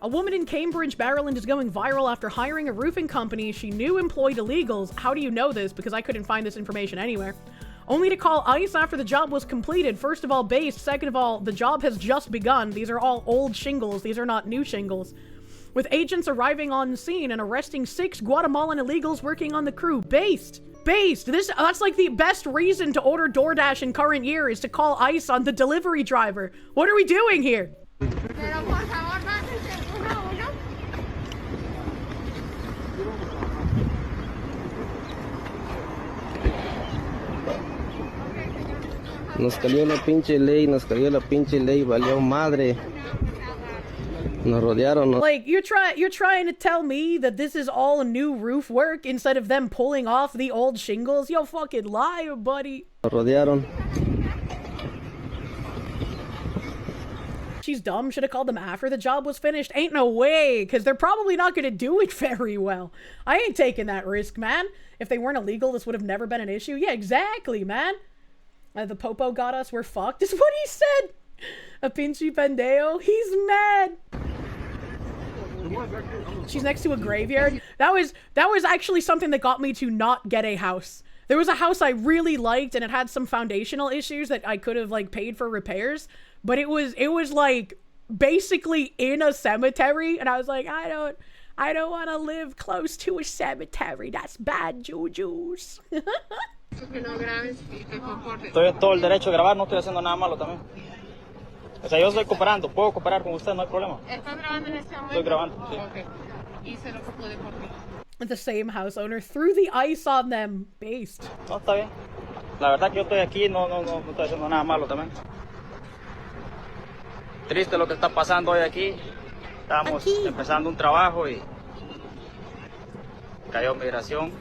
A woman in Cambridge, Maryland is going viral after hiring a roofing company she knew employed illegals. How do you know this? Because I couldn't find this information anywhere. Only to call ICE after the job was completed. First of all, based. Second of all, the job has just begun. These are all old shingles. These are not new shingles. With agents arriving on scene and arresting 6 Guatemalan illegals working on the crew. Based. That's like the best reason to order DoorDash in current year is to call ICE on the delivery driver. What are we doing here? Nos cayó la pinche ley, valió madre. Nos rodearon. Like, you're trying to tell me that this is all new roof work instead of them pulling off the old shingles? Yo, fucking liar, buddy. Nos rodearon. She's dumb. Should have called them after the job was finished. Ain't no way, because they're probably not going to do it very well. I ain't taking that risk, man. If they weren't illegal, this would have never been an issue. Yeah, exactly, man. The popo got us, we're fucked, is what he said. A pinche pendejo, he's mad. She's next to a graveyard. That was actually something that got me to not get a house. There was a house I really liked and it had some foundational issues that I could have like paid for repairs, but it was like basically in a cemetery, and I was like, I don't want to live close to a cemetery. That's bad jujus. Estoy en todo el derecho de grabar, no estoy haciendo nada malo también. O sea, yo estoy cooperando, puedo cooperar con usted, no hay problema. ¿Estás grabando en este momento? Estoy grabando, sí. Okay. Y se lo puede por mí. The same house owner threw the ice on them. Based. No, está bien. La verdad que yo estoy aquí, no estoy haciendo nada malo también. Triste lo que está pasando hoy aquí. Estamos empezando un trabajo y cayó migración.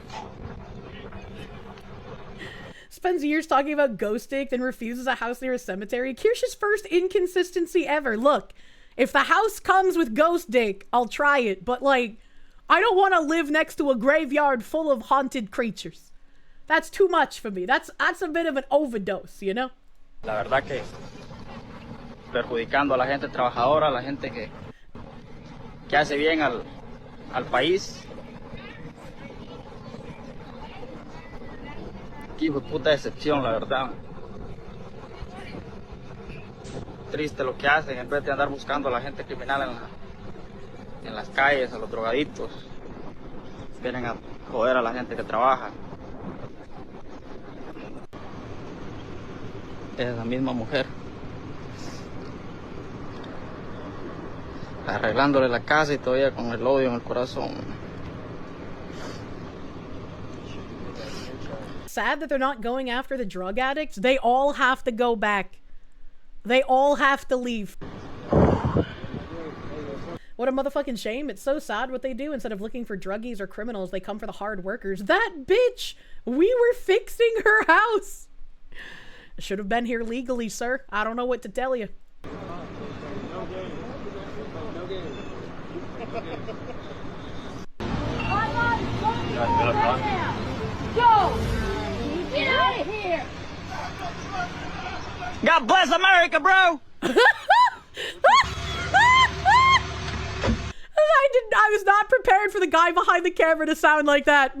Spends years talking about ghost dick, then refuses a house near a cemetery. Kirsch's first inconsistency ever. Look, if the house comes with ghost dick, I'll try it. But like, I don't want to live next to a graveyard full of haunted creatures. That's too much for me. That's a bit of an overdose, you know? La verdad que perjudicando a la gente trabajadora, a la gente que hace bien al país. Hijo de puta decepción, la verdad. Triste lo que hacen, en vez de andar buscando a la gente criminal en las calles, a los drogaditos. Vienen a joder a la gente que trabaja. Es la misma mujer. Arreglándole la casa y todavía con el odio en el corazón. Sad that they're not going after the drug addicts. They all have to go back. They all have to leave. What a motherfucking shame. It's so sad what they do. Instead of looking for druggies or criminals, they come for the hard workers. That bitch! We were fixing her house! Should have been here legally, sir. I don't know what to tell you. Go! Get out of here! God bless America, bro! I was not prepared for the guy behind the camera to sound like that.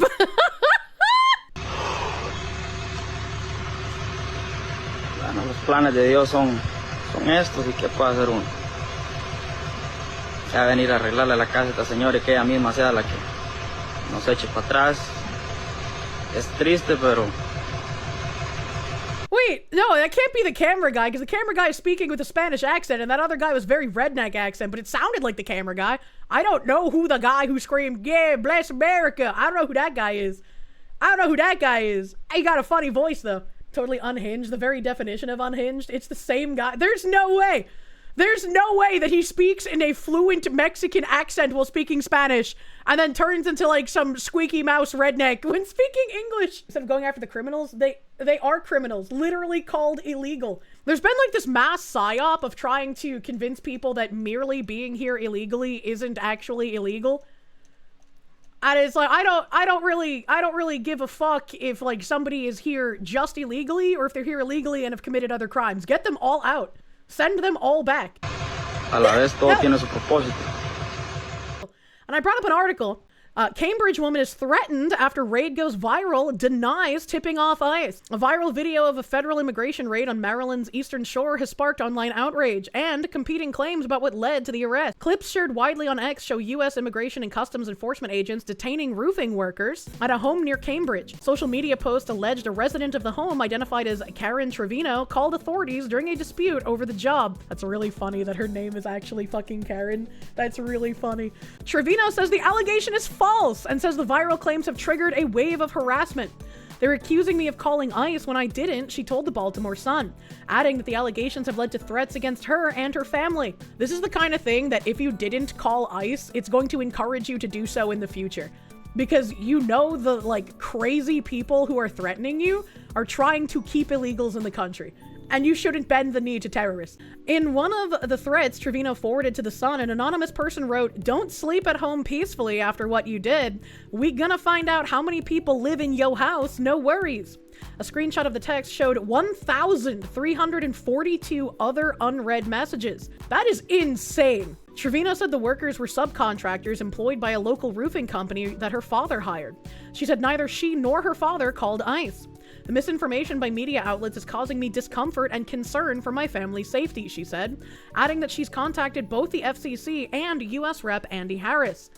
Bueno, los planes de Dios son estos, y qué puede hacer uno. Ya venir a arreglarle la casa a esta señora y que ella misma sea la que nos eche para atrás. Es triste, pero... Wait, no, that can't be the camera guy, because the camera guy is speaking with a Spanish accent, and that other guy was very redneck accent, but it sounded like the camera guy. I don't know who the guy who screamed, yeah, bless America. I don't know who that guy is. He got a funny voice, though. Totally unhinged, the very definition of unhinged. It's the same guy. There's no way that he speaks in a fluent Mexican accent while speaking Spanish and then turns into like some squeaky mouse redneck when speaking English. Instead of going after the criminals, they are criminals, literally called illegal. There's been like this mass psyop of trying to convince people that merely being here illegally isn't actually illegal. And it's like, I don't really give a fuck if like somebody is here just illegally or if they're here illegally and have committed other crimes. Get them all out. Send them all back. A la vez todo tiene su propósito. And I brought up an article. Cambridge woman is threatened after raid goes viral, denies tipping off ICE. A viral video of a federal immigration raid on Maryland's eastern shore has sparked online outrage and competing claims about what led to the arrest. Clips shared widely on X show U.S. Immigration and Customs Enforcement agents detaining roofing workers at a home near Cambridge. Social media posts alleged a resident of the home, identified as Karen Trevino, called authorities during a dispute over the job. That's really funny that her name is actually fucking Karen. That's really funny. Trevino says the allegation is false and says the viral claims have triggered a wave of harassment. They're accusing me of calling ICE when I didn't, she told the Baltimore Sun, adding that the allegations have led to threats against her and her family. This is the kind of thing that if you didn't call ICE, it's going to encourage you to do so in the future. Because you know the like crazy people who are threatening you are trying to keep illegals in the country. And you shouldn't bend the knee to terrorists. In one of the threads Trevino forwarded to the Sun, an anonymous person wrote, "Don't sleep at home peacefully after what you did. We gonna find out how many people live in yo house, no worries." A screenshot of the text showed 1,342 other unread messages. That is insane. Trevino said the workers were subcontractors employed by a local roofing company that her father hired. She said neither she nor her father called ICE. The misinformation by media outlets is causing me discomfort and concern for my family's safety, she said, adding that she's contacted both the FCC and U.S. Rep. Andy Harris.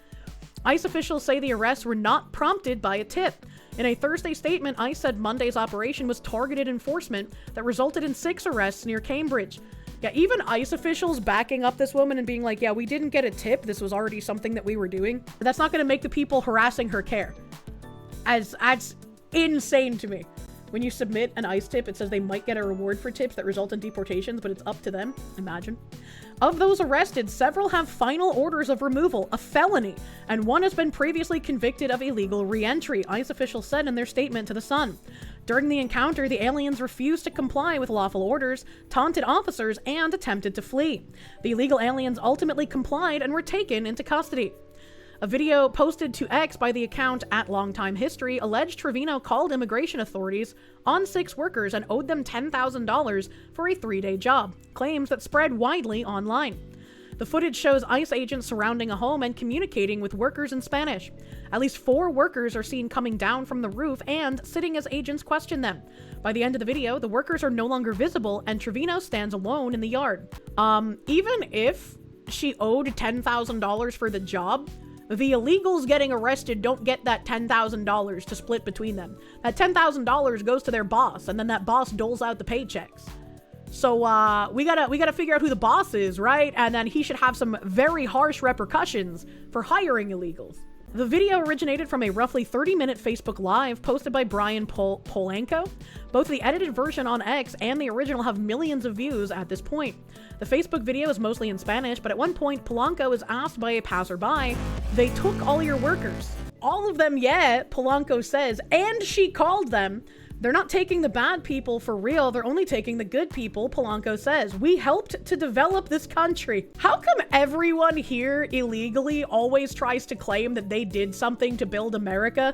ICE officials say the arrests were not prompted by a tip. In a Thursday statement, ICE said Monday's operation was targeted enforcement that resulted in 6 arrests near Cambridge. Yeah, even ICE officials backing up this woman and being like, yeah, we didn't get a tip. This was already something that we were doing. But that's not going to make the people harassing her care. That's insane to me. When you submit an ICE tip, it says they might get a reward for tips that result in deportations, but it's up to them. Imagine. Of those arrested, several have final orders of removal, a felony, and one has been previously convicted of illegal re-entry, ICE officials said in their statement to The Sun. During the encounter, the aliens refused to comply with lawful orders, taunted officers, and attempted to flee. The illegal aliens ultimately complied and were taken into custody. A video posted to X by the account @LongTimeHistory alleged Trevino called immigration authorities on 6 workers and owed them $10,000 for a 3-day job, claims that spread widely online. The footage shows ICE agents surrounding a home and communicating with workers in Spanish. At least 4 workers are seen coming down from the roof and sitting as agents question them. By the end of the video, the workers are no longer visible and Trevino stands alone in the yard. Even if she owed $10,000 for the job, the illegals getting arrested don't get that $10,000 to split between them. That $10,000 goes to their boss, and then that boss doles out the paychecks. So we gotta figure out who the boss is, right? And then he should have some very harsh repercussions for hiring illegals. The video originated from a roughly 30-minute Facebook Live posted by Brian Polanco. Both the edited version on X and the original have millions of views at this point. The Facebook video is mostly in Spanish, but at one point, Polanco is asked by a passerby, "They took all your workers." All of them, yeah, Polanco says, and she called them. They're not taking the bad people for real, they're only taking the good people, Polanco says. We helped to develop this country. How come everyone here illegally always tries to claim that they did something to build America?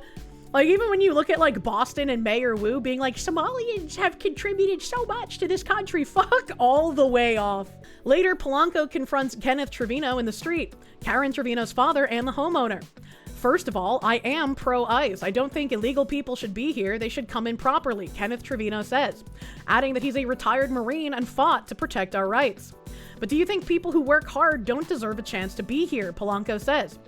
Like, even when you look at, like, Boston and Mayor Wu being like, Somalians have contributed so much to this country. Fuck all the way off. Later, Polanco confronts Kenneth Trevino in the street, Karen Trevino's father and the homeowner. First of all, I am pro-ICE. I don't think illegal people should be here. They should come in properly, Kenneth Trevino says, adding that he's a retired Marine and fought to protect our rights. But do you think people who work hard don't deserve a chance to be here, Polanco says.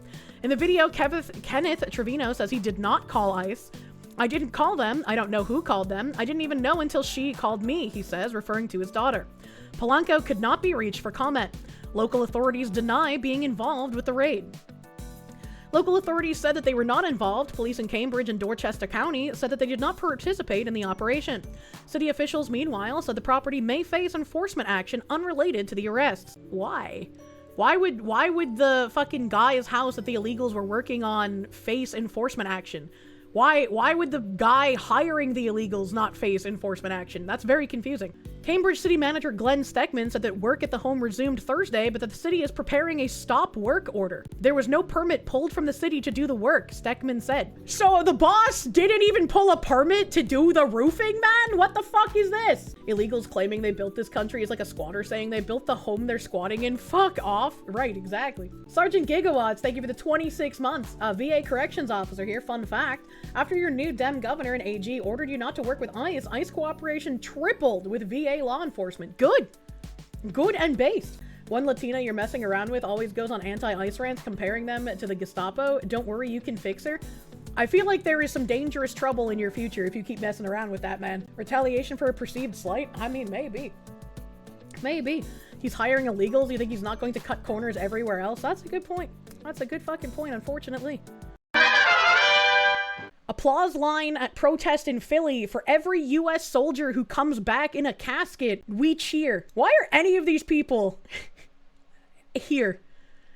In the video, Kenneth Trevino says he did not call ICE. I didn't call them. I don't know who called them. I didn't even know until she called me, he says, referring to his daughter. Polanco could not be reached for comment. Local authorities deny being involved with the raid. Local authorities said that they were not involved. Police in Cambridge and Dorchester County said that they did not participate in the operation. City officials, meanwhile, said the property may face enforcement action unrelated to the arrests. Why? Why would the fucking guy's house that the illegals were working on face enforcement action? Why would the guy hiring the illegals not face enforcement action? That's very confusing. Cambridge City Manager Glenn Steckman said that work at the home resumed Thursday, but that the city is preparing a stop work order. There was no permit pulled from the city to do the work, Steckman said. So the boss didn't even pull a permit to do the roofing, man? What the fuck is this? Illegals claiming they built this country is like a squatter saying they built the home they're squatting in. Fuck off. Right, exactly. Sergeant Gigawatts, thank you for the 26 months. VA corrections officer here, fun fact. After your new Dem governor and AG ordered you not to work with ICE cooperation tripled with VA law enforcement. Good. Good and based. One Latina you're messing around with always goes on anti-ICE rants comparing them to the Gestapo. Don't worry, you can fix her. I feel like there is some dangerous trouble in your future if you keep messing around with that, man. Retaliation for a perceived slight? I mean, maybe. Maybe. He's hiring illegals. You think he's not going to cut corners everywhere else? That's a good point. That's a good fucking point, unfortunately. Applause line at protest in Philly. For every US soldier who comes back in a casket, we cheer. Why are any of these people here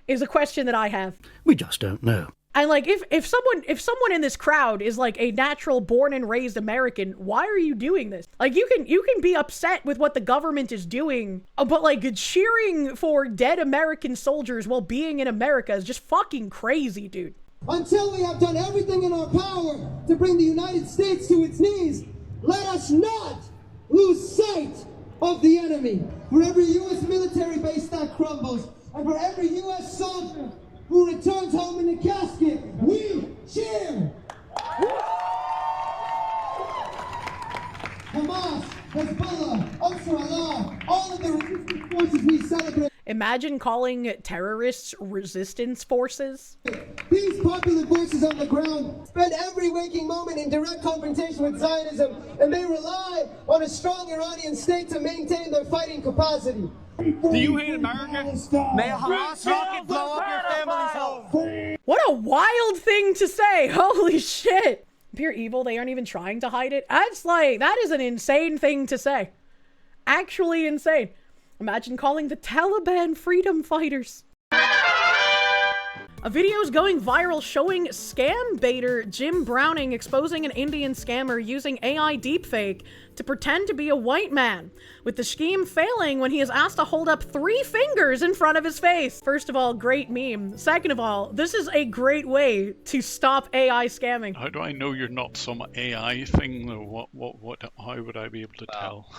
is a question that I have. We just don't know. And like, if someone in this crowd is like a natural born and raised American, why are you doing this? Like, you can be upset with what the government is doing, but like cheering for dead American soldiers while being in America is just fucking crazy, dude. Until we have done everything in our power to bring the United States to its knees, let us not lose sight of the enemy. For every U.S. military base that crumbles, and for every U.S. soldier who returns home in a casket, we cheer! Hamas, Hezbollah, Ansar-Allah, all of the resistance forces we celebrate. Imagine calling terrorists resistance forces. These popular voices on the ground spend every waking moment in direct confrontation with Zionism, and they rely on a strong Iranian state to maintain their fighting capacity. Do you hate America? May a Hamas rocket blow up your family's home. What a wild thing to say. Holy shit. Pure evil, they aren't even trying to hide it. That's like, that is an insane thing to say. Actually insane. Imagine calling the Taliban freedom fighters. A video is going viral showing scam baiter Jim Browning exposing an Indian scammer using AI deepfake to pretend to be a white man, with the scheme failing when he is asked to hold up 3 fingers in front of his face. First of all, great meme. Second of all, this is a great way to stop AI scamming. How do I know you're not some AI thing though? How would I be able to tell?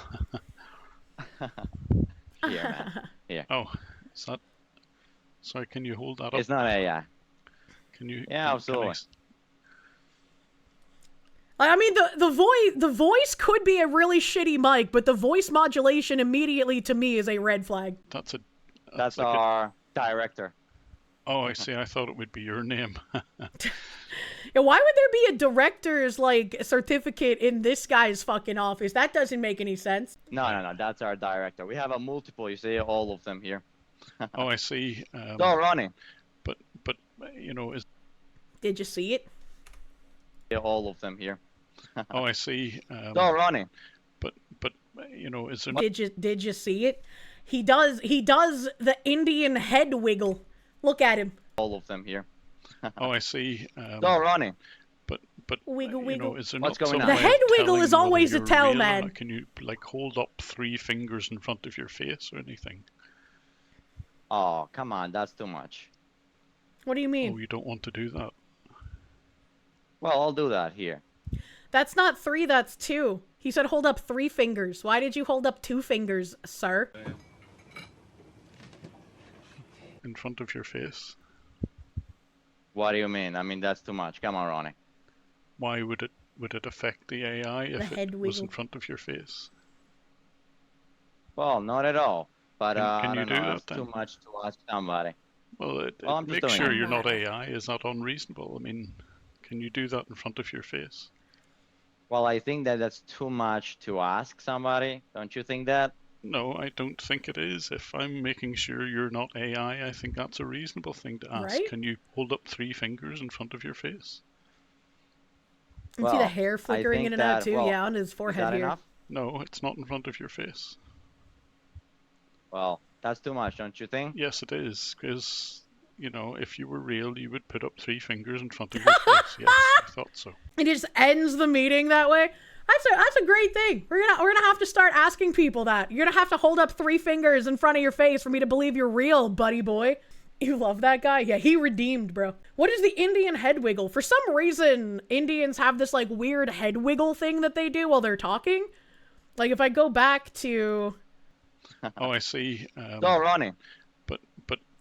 Here, man. Here. Oh, is that... Sorry, can you hold that up? It's not AI. Can you... Yeah, absolutely. I mean, the voice could be a really shitty mic, but the voice modulation immediately to me is a red flag. That's like our director. Oh, I see. I thought it would be your name. Yeah, why would there be a director's like certificate in this guy's fucking office? That doesn't make any sense. No. That's our director. We have a multiple. You see all of them here. Oh, I see. So, Ronnie. But you know, Did you see it? All of them here. Oh, I see. So, Ronnie. But you know, is there? Did you see it? He does the Indian head wiggle. Look at him. All of them here. Oh, I see. So, Ronnie. But wiggle, you wiggle. know, is there What's not going some on? The way head of wiggle is telling always whether a you're tell, real or man. not? Can you like hold up 3 fingers in front of your face or anything? Oh, come on. That's too much. What do you mean? Oh, you don't want to do that? Well, I'll do that here. That's not 3, that's 2. He said hold up 3 fingers. Why did you hold up 2 fingers, sir? In front of your face? What do you mean? I mean, that's too much. Come on, Ronnie. Why would it affect the AI if head it was in wiggle. front of your face? Well, not at all. But Can I you don't do know. that It's then? too much to ask somebody. Well, I'm just make doing sure it. you're not AI. Is that unreasonable? I mean, can you do that in front of your face? Well, I think that that's too much to ask somebody. Don't you think that? No, I don't think it is. If I'm making sure you're not AI, I think that's a reasonable thing to ask. Right? Can you hold up 3 fingers in front of your face? You see the Well, hair I flickering think in and out that- too, well, yeah, on his Is forehead that here. enough? No, it's not in front of your face. Well, that's too much, don't you think? Yes, it is, because, you know, if you were real, you would put up 3 fingers in front of your face. Yes, I thought so. It just ends the meeting that way. That's a great thing. We're gonna have to start asking people that. You're gonna have to hold up 3 fingers in front of your face for me to believe you're real, buddy boy. You love that guy? Yeah, he redeemed, bro. What is the Indian head wiggle? For some reason, Indians have this like weird head wiggle thing that they do while they're talking. Like if I go back to... Oh, I see. Go, Ronnie. But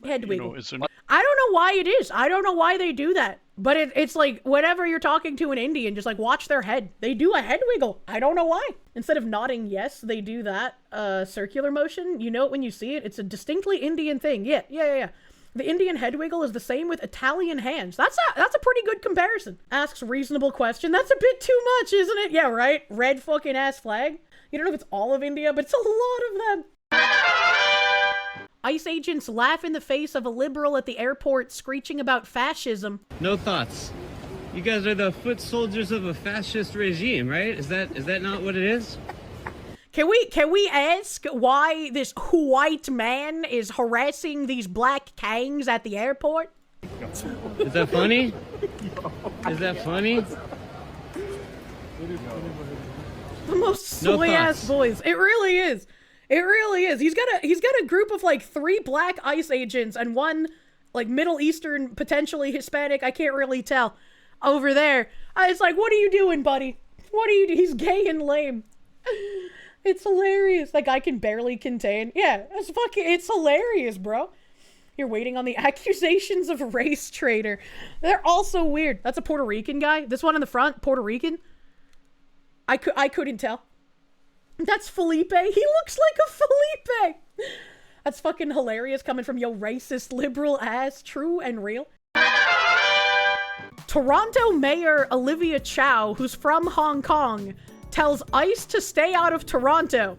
head you wiggle. know, is there... I don't know why it is. I don't know why they do that. But it's like whenever you're talking to an Indian, just like watch their head. They do a head wiggle. I don't know why. Instead of nodding yes, they do that circular motion. You know it when you see it. It's a distinctly Indian thing. Yeah. The Indian head wiggle is the same with Italian hands. That's a pretty good comparison. Asks reasonable question. That's a bit too much, isn't it? Yeah, right? Red fucking ass flag. You don't know if it's all of India, but it's a lot of them. ICE agents laugh in the face of a liberal at the airport screeching about fascism. No thoughts. You guys are the foot soldiers of a fascist regime, right? Is that not what it is? Can we ask why this white man is harassing these black kangs at the airport? Is that funny? Is that funny? The most soy ass boys. It really is. It really is. He's got a group of like 3 black ICE agents and 1 like Middle Eastern, potentially Hispanic, I can't really tell, over there. It's like, what are you doing, buddy? What are you doing? He's gay and lame. It's hilarious. That guy can barely contain. Yeah, it's hilarious, bro. You're waiting on the accusations of race traitor. They're also weird. That's a Puerto Rican guy. This one in the front, Puerto Rican. I couldn't tell. That's Felipe. He looks like a Felipe. That's fucking hilarious coming from yo racist liberal ass. True and real. Toronto Mayor Olivia Chow, who's from Hong Kong, tells ICE to stay out of Toronto.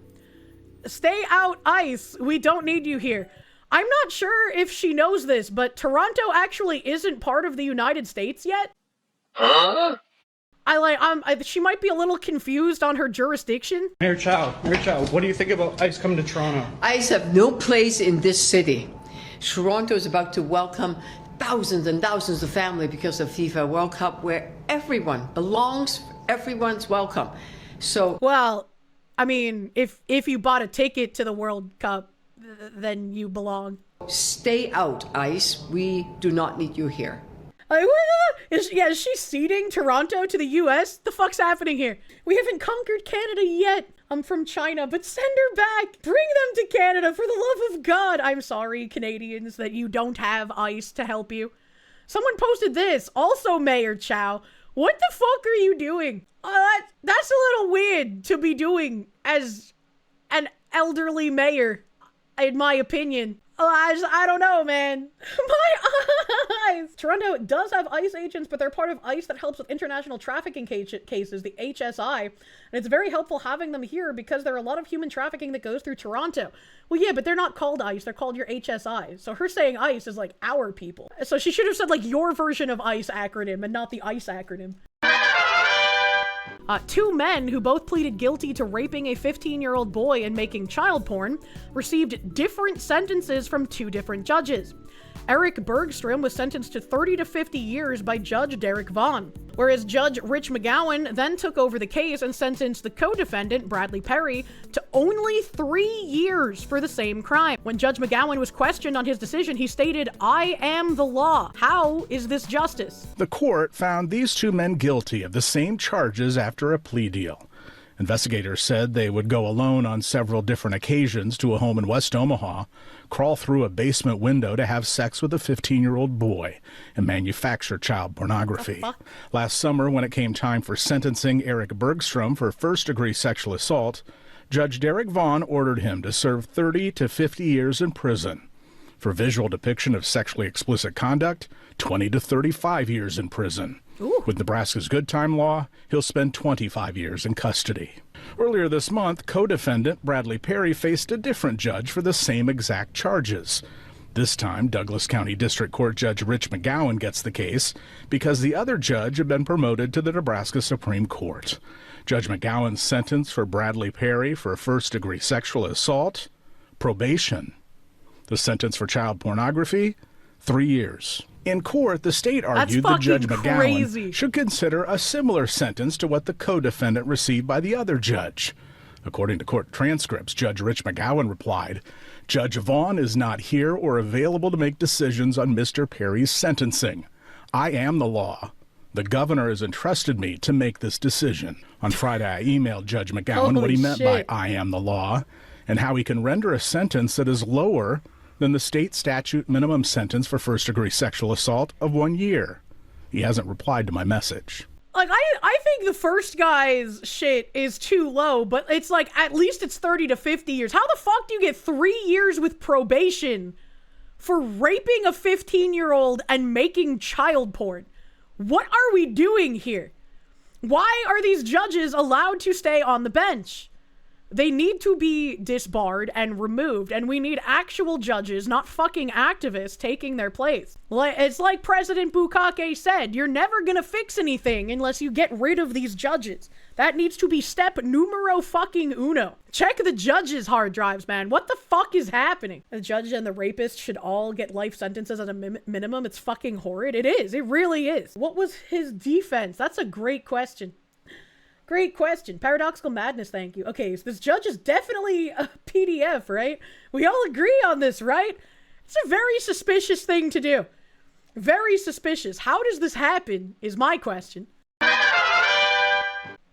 Stay out, ICE. We don't need you here. I'm not sure if she knows this, but Toronto actually isn't part of the United States yet. Huh? She might be a little confused on her jurisdiction. Mayor Chow, what do you think about ICE coming to Toronto? ICE have no place in this city. Toronto is about to welcome thousands and thousands of families because of FIFA World Cup, where everyone belongs, everyone's welcome. So, well, I mean, if you bought a ticket to the World Cup, then you belong. Stay out, ICE. We do not need you here. Is she ceding Toronto to the U.S.? The fuck's happening here? We haven't conquered Canada yet. I'm from China, but send her back. Bring them to Canada for the love of God. I'm sorry, Canadians, that you don't have ICE to help you. Someone posted this. Also, Mayor Chow. What the fuck are you doing? That's a little weird to be doing as an elderly mayor, in my opinion. I don't know, man. My eyes! Toronto does have ICE agents, but they're part of ICE that helps with international trafficking cases, the HSI. And it's very helpful having them here because there are a lot of human trafficking that goes through Toronto. Well, yeah, but they're not called ICE. They're called your HSI. So her saying ICE is like our people. So she should have said like your version of ICE acronym and not the ICE acronym. 2 men who both pleaded guilty to raping a 15-year-old boy and making child porn received different sentences from 2 different judges. Eric Bergstrom was sentenced to 30 to 50 years by Judge Derek Vaughn, whereas Judge Rich McGowan then took over the case and sentenced the co-defendant, Bradley Perry, to only 3 years for the same crime. When Judge McGowan was questioned on his decision, he stated, "I am the law. How is this justice?" The court found these 2 men guilty of the same charges after a plea deal. Investigators said they would go alone on several different occasions to a home in West Omaha, crawl through a basement window to have sex with a 15-year-old boy, and manufacture child pornography. Last summer, when it came time for sentencing Eric Bergstrom for first-degree sexual assault, Judge Derek Vaughn ordered him to serve 30 to 50 years in prison. For visual depiction of sexually explicit conduct, 20 to 35 years in prison. Ooh. With Nebraska's good time law, he'll spend 25 years in custody. Earlier this month, co-defendant Bradley Perry faced a different judge for the same exact charges. This time, Douglas County District Court Judge Rich McGowan gets the case because the other judge had been promoted to the Nebraska Supreme Court. Judge McGowan's sentence for Bradley Perry for first-degree sexual assault: probation. The sentence for child pornography: 3 years. In court, the state argued that fucking Judge crazy. McGowan should consider a similar sentence to what the co-defendant received by the other judge. According to court transcripts, Judge Rich McGowan replied, "Judge Vaughn is not here or available to make decisions on Mr. Perry's sentencing. I am the law. The governor has entrusted me to make this decision." On Friday, I emailed Judge McGowan what he meant by "I am the law" and how he can render a sentence that is lower than the state statute minimum sentence for first-degree sexual assault of 1 year. He hasn't replied to my message. Like, I think the first guy's shit is too low, but it's like, at least it's 30 to 50 years. How the fuck do you get 3 years with probation for raping a 15-year-old and making child porn? What are we doing here? Why are these judges allowed to stay on the bench? They need to be disbarred and removed, and we need actual judges, not fucking activists, taking their place. It's like President Bukele said, you're never gonna fix anything unless you get rid of these judges. That needs to be step numero fucking uno. Check the judges' hard drives, man. What the fuck is happening? The judge and the rapist should all get life sentences at a minimum. It's fucking horrid. It is. It really is. What was his defense? That's a great question. Great question. Paradoxical Madness, thank you. Okay, so this judge is definitely a PDF, right? We all agree on this, right? It's a very suspicious thing to do. Very suspicious. How does this happen, is my question.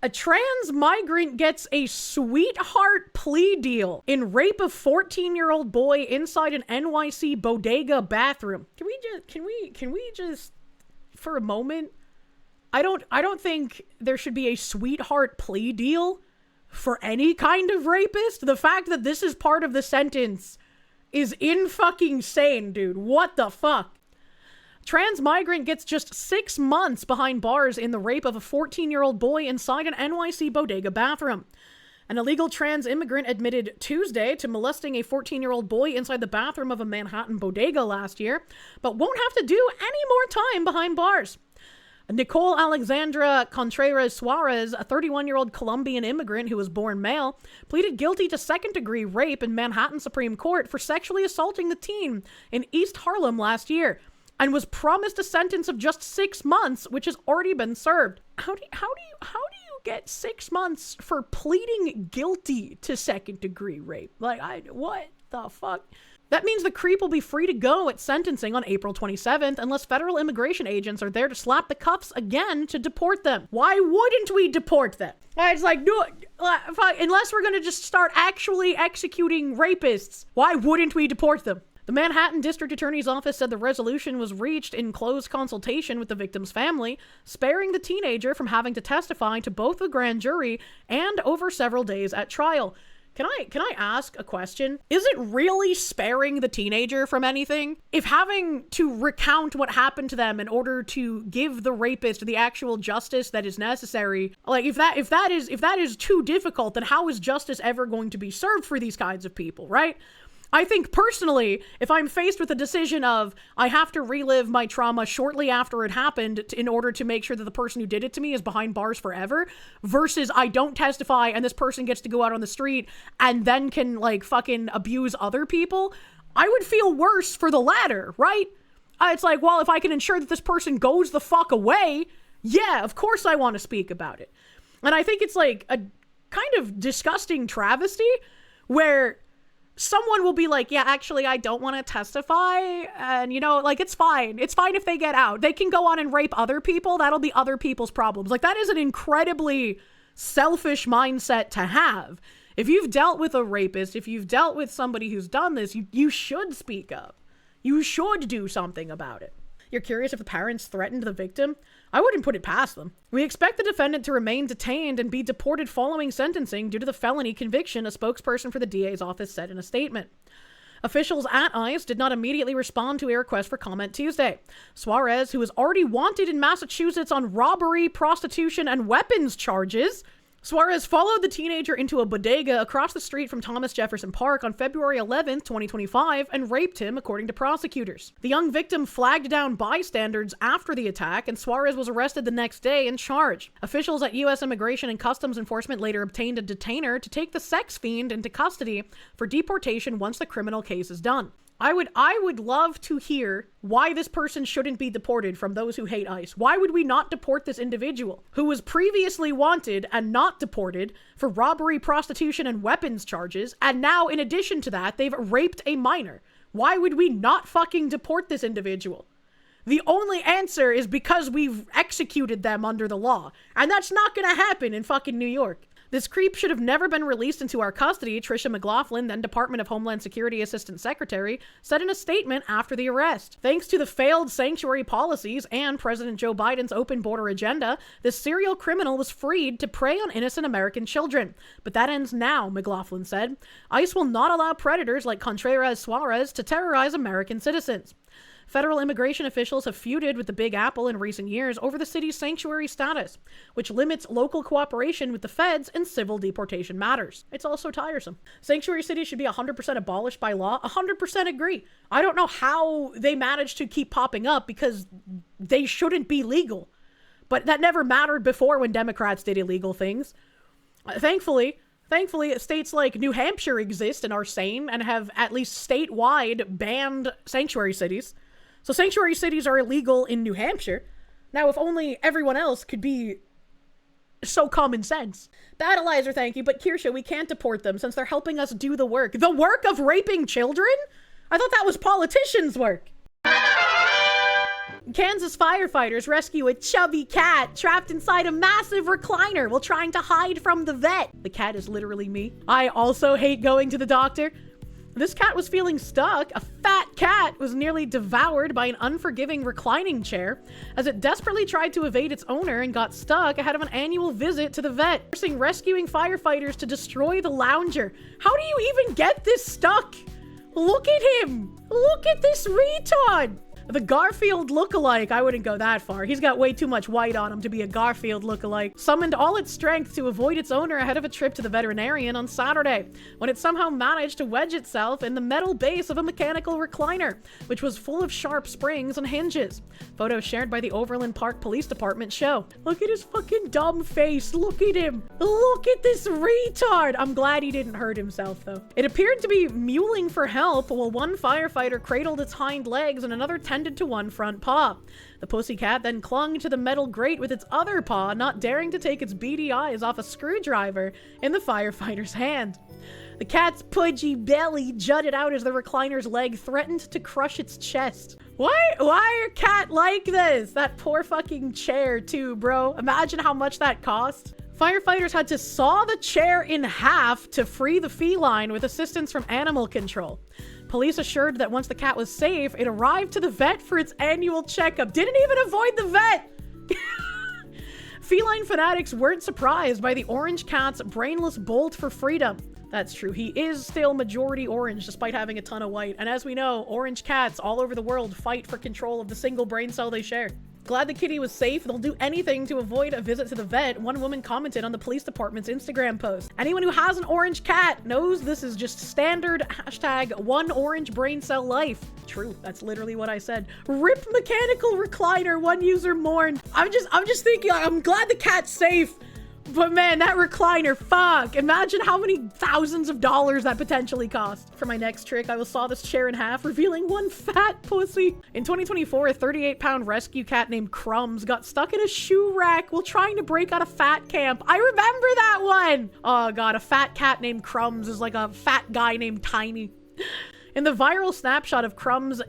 A trans migrant gets a sweetheart plea deal in rape of 14-year-old boy inside an NYC bodega bathroom. Can we just, for a moment, I don't think there should be a sweetheart plea deal for any kind of rapist. The fact that this is part of the sentence is in-fucking sane, dude. What the fuck? Trans migrant gets just 6 months behind bars in the rape of a 14-year-old boy inside an NYC bodega bathroom. An illegal trans immigrant admitted Tuesday to molesting a 14-year-old boy inside the bathroom of a Manhattan bodega last year, but won't have to do any more time behind bars. Nicole Alexandra Contreras Suarez, a 31-year-old Colombian immigrant who was born male, pleaded guilty to second-degree rape in Manhattan Supreme Court for sexually assaulting the teen in East Harlem last year, and was promised a sentence of just 6 months, which has already been served. How do you get 6 months for pleading guilty to second-degree rape? Like, what the fuck? That means the creep will be free to go at sentencing on April 27th unless federal immigration agents are there to slap the cuffs again to deport them. Why wouldn't we deport them? It's like, no, unless we're going to just start actually executing rapists, why wouldn't we deport them? The Manhattan District Attorney's Office said the resolution was reached in close consultation with the victim's family, sparing the teenager from having to testify to both the grand jury and over several days at trial. Can I ask a question? Is it really sparing the teenager from anything? If having to recount what happened to them in order to give the rapist the actual justice that is necessary, like if that is too difficult, then how is justice ever going to be served for these kinds of people, right? I think personally, if I'm faced with a decision of I have to relive my trauma shortly after it happened in order to make sure that the person who did it to me is behind bars forever, versus I don't testify and this person gets to go out on the street and then can like fucking abuse other people, I would feel worse for the latter, right? It's like, well, if I can ensure that this person goes the fuck away, yeah, of course I want to speak about it. And I think it's like a kind of disgusting travesty where someone will be like, yeah, actually, I don't want to testify. And, you know, like, it's fine. It's fine if they get out. They can go on and rape other people. That'll be other people's problems. Like, that is an incredibly selfish mindset to have. If you've dealt with a rapist, if you've dealt with somebody who's done this, you should speak up. You should do something about it. You're curious if the parents threatened the victim? I wouldn't put it past them. We expect the defendant to remain detained and be deported following sentencing due to the felony conviction, a spokesperson for the DA's office said in a statement. Officials at ICE did not immediately respond to a request for comment Tuesday. Suarez, who is already wanted in Massachusetts on robbery, prostitution, and weapons charges, Suarez followed the teenager into a bodega across the street from Thomas Jefferson Park on February 11, 2025, and raped him, according to prosecutors. The young victim flagged down bystanders after the attack, and Suarez was arrested the next day and charged. Officials at U.S. Immigration and Customs Enforcement later obtained a detainer to take the sex fiend into custody for deportation once the criminal case is done. I would love to hear why this person shouldn't be deported from those who hate ICE. Why would we not deport this individual who was previously wanted and not deported for robbery, prostitution, and weapons charges, and now in addition to that, they've raped a minor? Why would we not fucking deport this individual? The only answer is because we've executed them under the law. And that's not gonna happen in fucking New York. This creep should have never been released into our custody, Tricia McLaughlin, then Department of Homeland Security Assistant Secretary, said in a statement after the arrest. Thanks to the failed sanctuary policies and President Joe Biden's open border agenda, this serial criminal was freed to prey on innocent American children. But that ends now, McLaughlin said. ICE will not allow predators like Contreras Suarez to terrorize American citizens. Federal immigration officials have feuded with the Big Apple in recent years over the city's sanctuary status, which limits local cooperation with the feds in civil deportation matters. It's also tiresome. Sanctuary cities should be 100% abolished by law. 100% agree. I don't know how they managed to keep popping up because they shouldn't be legal. But that never mattered before when Democrats did illegal things. Thankfully, states like New Hampshire exist and are sane and have at least statewide banned sanctuary cities. So sanctuary cities are illegal in New Hampshire. Now, if only everyone else could be so common sense. Battleizer, thank you, but Kirsche, we can't deport them since they're helping us do the work. The work of raping children? I thought that was politicians' work. Kansas firefighters rescue a chubby cat trapped inside a massive recliner while trying to hide from the vet. The cat is literally me. I also hate going to the doctor. This cat was feeling stuck. A fat cat was nearly devoured by an unforgiving reclining chair as it desperately tried to evade its owner and got stuck ahead of an annual visit to the vet, forcing rescuing firefighters to destroy the lounger. How do you even get this stuck? Look at him. Look at this retard. The Garfield lookalike, I wouldn't go that far. He's got way too much white on him to be a Garfield lookalike. Summoned all its strength to avoid its owner ahead of a trip to the veterinarian on Saturday, when it somehow managed to wedge itself in the metal base of a mechanical recliner, which was full of sharp springs and hinges. Photos shared by the Overland Park Police Department show. Look at his fucking dumb face. Look at him. Look at this retard. I'm glad he didn't hurt himself, though. It appeared to be mewling for help while one firefighter cradled its hind legs and another tended to one front paw. The pussycat then clung to the metal grate with its other paw, not daring to take its beady eyes off a screwdriver in the firefighter's hand. The cat's pudgy belly jutted out as the recliner's leg threatened to crush its chest. Why are cat like this? That poor fucking chair too, bro. Imagine how much that cost. Firefighters had to saw the chair in half to free the feline with assistance from animal control. Police assured that once the cat was safe, it arrived to the vet for its annual checkup. Didn't even avoid the vet! Feline fanatics weren't surprised by the orange cat's brainless bolt for freedom. That's true, he is still majority orange despite having a ton of white. And as we know, orange cats all over the world fight for control of the single brain cell they share. Glad the kitty was safe. They'll do anything to avoid a visit to the vet. One woman commented on the police department's Instagram post. Anyone who has an orange cat knows this is just standard hashtag one orange brain cell life. True, that's literally what I said. Rip mechanical recliner, one user mourned. I'm just thinking, I'm glad the cat's safe. But man, that recliner, fuck. Imagine how many thousands of dollars that potentially cost. For my next trick, I will saw this chair in half, revealing one fat pussy. In 2024, a 38-pound rescue cat named Crumbs got stuck in a shoe rack while trying to break out of fat camp. I remember that one. Oh god, a fat cat named Crumbs is like a fat guy named Tiny. In the viral snapshot of Crumbs'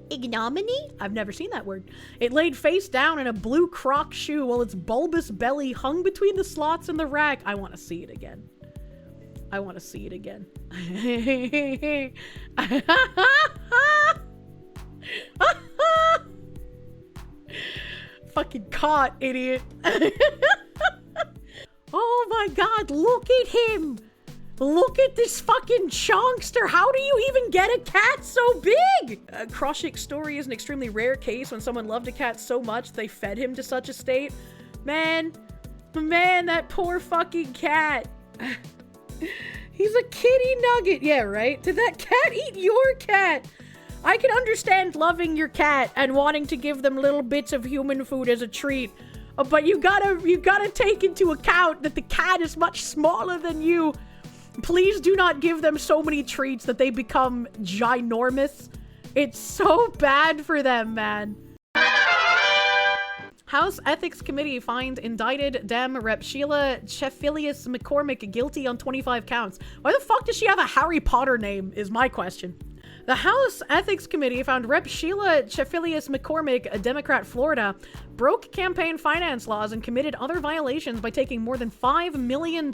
ignominy? I've never seen that word. It laid face down in a blue Croc shoe while its bulbous belly hung between the slots in the rack. I want to see it again. I want to see it again. Fucking caught, idiot. Oh my god, look at him. Look at this fucking chonkster. How do you even get a cat so big? Kroshik's story is an extremely rare case when someone loved a cat so much they fed him to such a state. Man, that poor fucking cat. He's a kitty nugget. Yeah, right? Did that cat eat your cat? I can understand loving your cat and wanting to give them little bits of human food as a treat. But you gotta take into account that the cat is much smaller than you. Please do not give them so many treats that they become ginormous It's so bad for them, man. House Ethics Committee finds indicted Dem Rep Sheila Cherfilus-McCormick guilty on 25 counts. Why the fuck does she have a Harry Potter name, is my question. The House Ethics Committee found Rep Sheila Cherfilus-McCormick, a Democrat, Florida, broke campaign finance laws and committed other violations by taking more than $5 million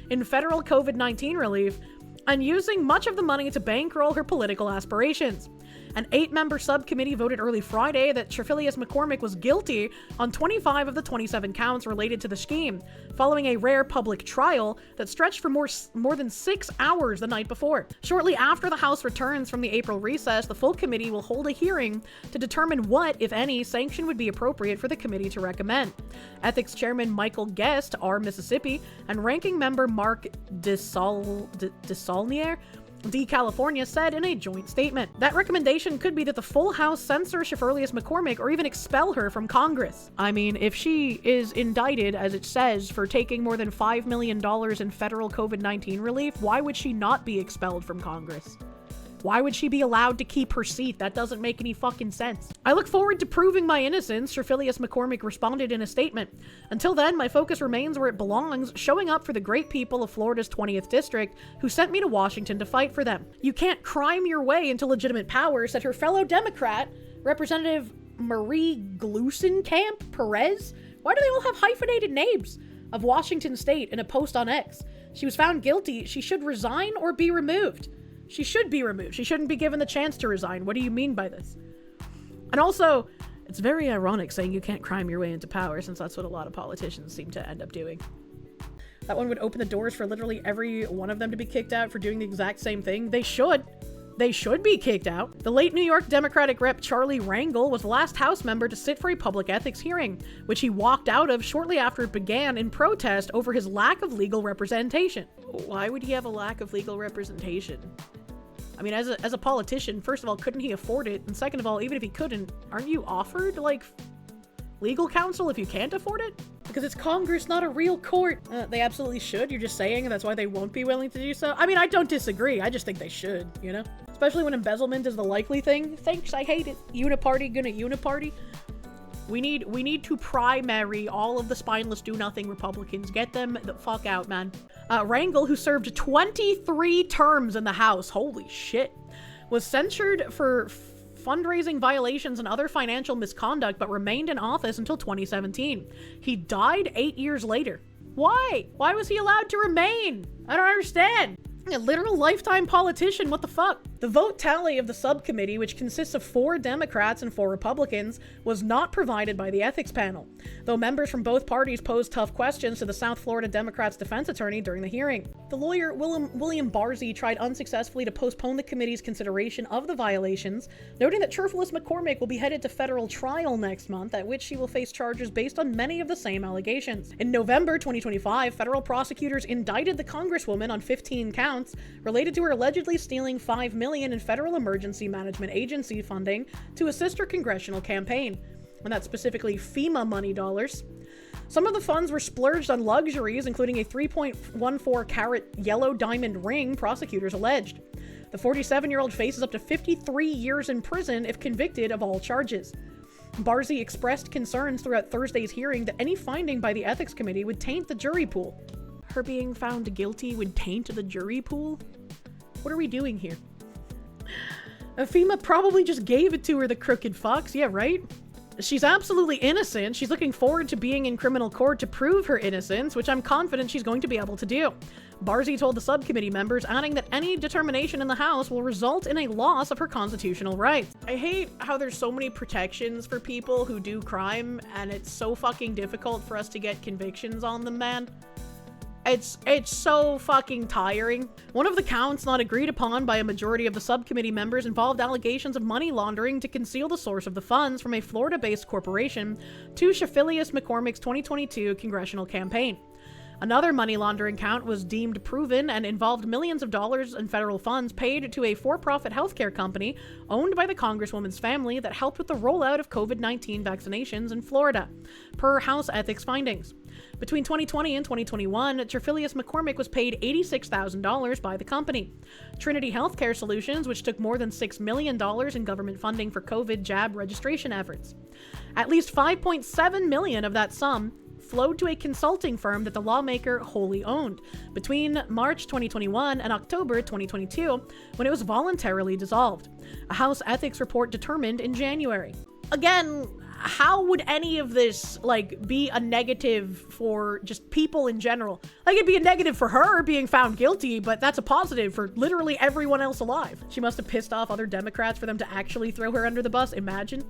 in federal COVID-19 relief and using much of the money to bankroll her political aspirations. An 8-member subcommittee voted early Friday that Cherfilus-McCormick was guilty on 25 of the 27 counts related to the scheme, following a rare public trial that stretched for more than 6 hours the night before. Shortly after the House returns from the April recess, the full committee will hold a hearing to determine what, if any, sanction would be appropriate for the committee to recommend. Ethics Chairman Michael Guest, R. Mississippi, and Ranking Member Mark DeSaulnier, D. California, said in a joint statement. That recommendation could be that the full House censor Cherfilus-McCormick or even expel her from Congress. I mean, if she is indicted, as it says, for taking more than $5 million in federal COVID-19 relief, why would she not be expelled from Congress? Why would she be allowed to keep her seat? That doesn't make any fucking sense. I look forward to proving my innocence, Cherfilus-McCormick responded in a statement. Until then, my focus remains where it belongs, showing up for the great people of Florida's 20th District who sent me to Washington to fight for them. You can't crime your way into legitimate power, said her fellow Democrat, Representative Marie Glusenkamp Perez. Why do they all have hyphenated names? Of Washington State in a post on X. She was found guilty. She should resign or be removed. She should be removed. She shouldn't be given the chance to resign. What do you mean by this? And also, it's very ironic saying you can't crime your way into power, since that's what a lot of politicians seem to end up doing. That one would open the doors for literally every one of them to be kicked out for doing the exact same thing. They should. They should be kicked out. The late New York Democratic Rep Charlie Rangel was the last House member to sit for a public ethics hearing, which he walked out of shortly after it began in protest over his lack of legal representation. Why would he have a lack of legal representation? I mean, as a politician, first of all, couldn't he afford it? And second of all, even if he couldn't, aren't you offered, like, legal counsel if you can't afford it? Because it's Congress, not a real court. They absolutely should. You're just saying that's why they won't be willing to do so. I mean, I don't disagree. I just think they should, you know? Especially when embezzlement is the likely thing. Thanks, I hate it. Uniparty gonna uniparty. We need to primary all of the spineless do-nothing Republicans. Get them the fuck out, man. Rangel, who served 23 terms in the House, holy shit, was censured for fundraising violations and other financial misconduct, but remained in office until 2017. He died 8 years later. Why? Why was he allowed to remain? I don't understand. A literal lifetime politician, what the fuck? The vote tally of the subcommittee, which consists of 4 Democrats and 4 Republicans, was not provided by the ethics panel, though members from both parties posed tough questions to the South Florida Democrats' defense attorney during the hearing. The lawyer, William Barzy, tried unsuccessfully to postpone the committee's consideration of the violations, noting that Cherfilus-McCormick will be headed to federal trial next month, at which she will face charges based on many of the same allegations. In November 2025, federal prosecutors indicted the Congresswoman on 15 counts related to her allegedly stealing $5 million in federal emergency management agency funding to assist her congressional campaign, and that's specifically FEMA money dollars. Some of the funds were splurged on luxuries, including a 3.14 carat yellow diamond ring, prosecutors alleged. The 47-year-old faces up to 53 years in prison if convicted of all charges. Barzy expressed concerns throughout Thursday's hearing that any finding by the ethics committee would taint the jury pool. Her being found guilty would taint the jury pool? What are we doing here? FEMA probably just gave it to her, the crooked fucks. Yeah, right? She's absolutely innocent. She's looking forward to being in criminal court to prove her innocence, which I'm confident she's going to be able to do. Barzy told the subcommittee members, adding that any determination in the House will result in a loss of her constitutional rights. I hate how there's so many protections for people who do crime, and it's so fucking difficult for us to get convictions on them, man. It's so fucking tiring. One of the counts not agreed upon by a majority of the subcommittee members involved allegations of money laundering to conceal the source of the funds from a Florida-based corporation to Cherfilus-McCormick's 2022 congressional campaign. Another money laundering count was deemed proven and involved millions of dollars in federal funds paid to a for-profit healthcare company owned by the Congresswoman's family that helped with the rollout of COVID-19 vaccinations in Florida, per House ethics findings. Between 2020 and 2021, Cherfilus-McCormick was paid $86,000 by the company. Trinity Healthcare Solutions, which took more than $6 million in government funding for COVID jab registration efforts. At least $5.7 million of that sum flowed to a consulting firm that the lawmaker wholly owned between March 2021 and October 2022, when it was voluntarily dissolved. A House ethics report determined in January. Again, how would any of this, like, be a negative for just people in general? Like, it'd be a negative for her being found guilty, but that's a positive for literally everyone else alive. She must have pissed off other Democrats for them to actually throw her under the bus. Imagine.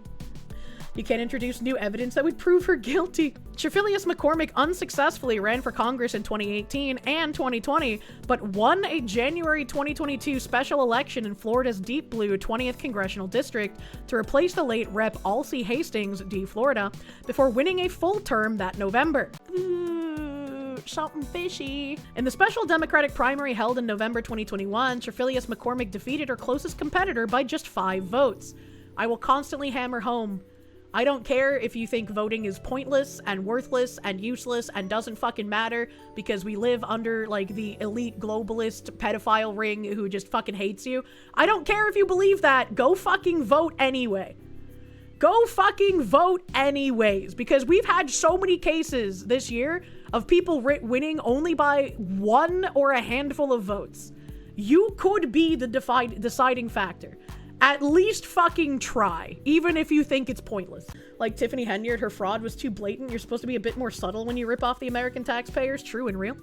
You can't introduce new evidence that would prove her guilty. Cherfilus-McCormick unsuccessfully ran for Congress in 2018 and 2020, but won a January 2022 special election in Florida's deep blue 20th Congressional District to replace the late Rep. Alcee Hastings, D. Florida, before winning a full term that November. Something fishy. In the special Democratic primary held in November 2021, Cherfilus-McCormick defeated her closest competitor by just 5 votes. I will constantly hammer home, I don't care if you think voting is pointless and worthless and useless and doesn't fucking matter because we live under, like, the elite globalist pedophile ring who just fucking hates you. I don't care if you believe that. Go fucking vote anyway. Go fucking vote anyways, because we've had so many cases this year of people winning only by 1 or a handful of votes. You could be the deciding factor. At least fucking try, even if you think it's pointless. Like Tiffany Henyard, her fraud was too blatant. You're supposed to be a bit more subtle when you rip off the American taxpayers. True and real.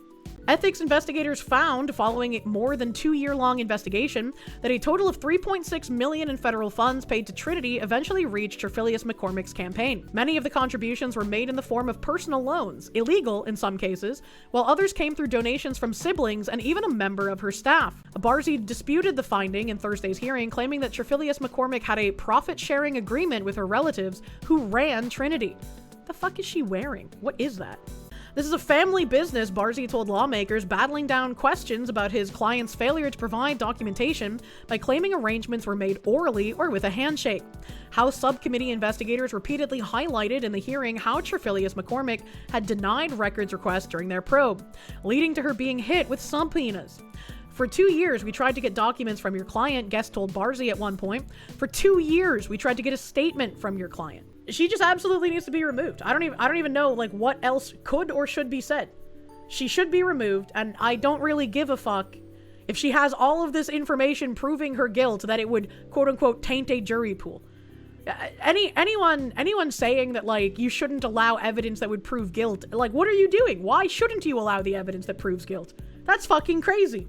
Ethics investigators found, following a more than 2-year-long investigation, that a total of $3.6 million in federal funds paid to Trinity eventually reached Cherfilus-McCormick's campaign. Many of the contributions were made in the form of personal loans, illegal in some cases, while others came through donations from siblings and even a member of her staff. Barzee disputed the finding in Thursday's hearing, claiming that Cherfilus-McCormick had a profit-sharing agreement with her relatives who ran Trinity. The fuck is she wearing? What is that? This is a family business, Barzee told lawmakers, battling down questions about his client's failure to provide documentation by claiming arrangements were made orally or with a handshake. House subcommittee investigators repeatedly highlighted in the hearing how Cherfilus-McCormick had denied records requests during their probe, leading to her being hit with subpoenas. For 2 years, we tried to get documents from your client, Guest told Barzee at one point. For 2 years, we tried to get a statement from your client. She just absolutely needs to be removed. I don't even know, like, what else could or should be said. She should be removed, and I don't really give a fuck if she has all of this information proving her guilt that it would, quote-unquote, taint a jury pool. Anyone saying that, like, you shouldn't allow evidence that would prove guilt, like, what are you doing? Why shouldn't you allow the evidence that proves guilt? That's fucking crazy.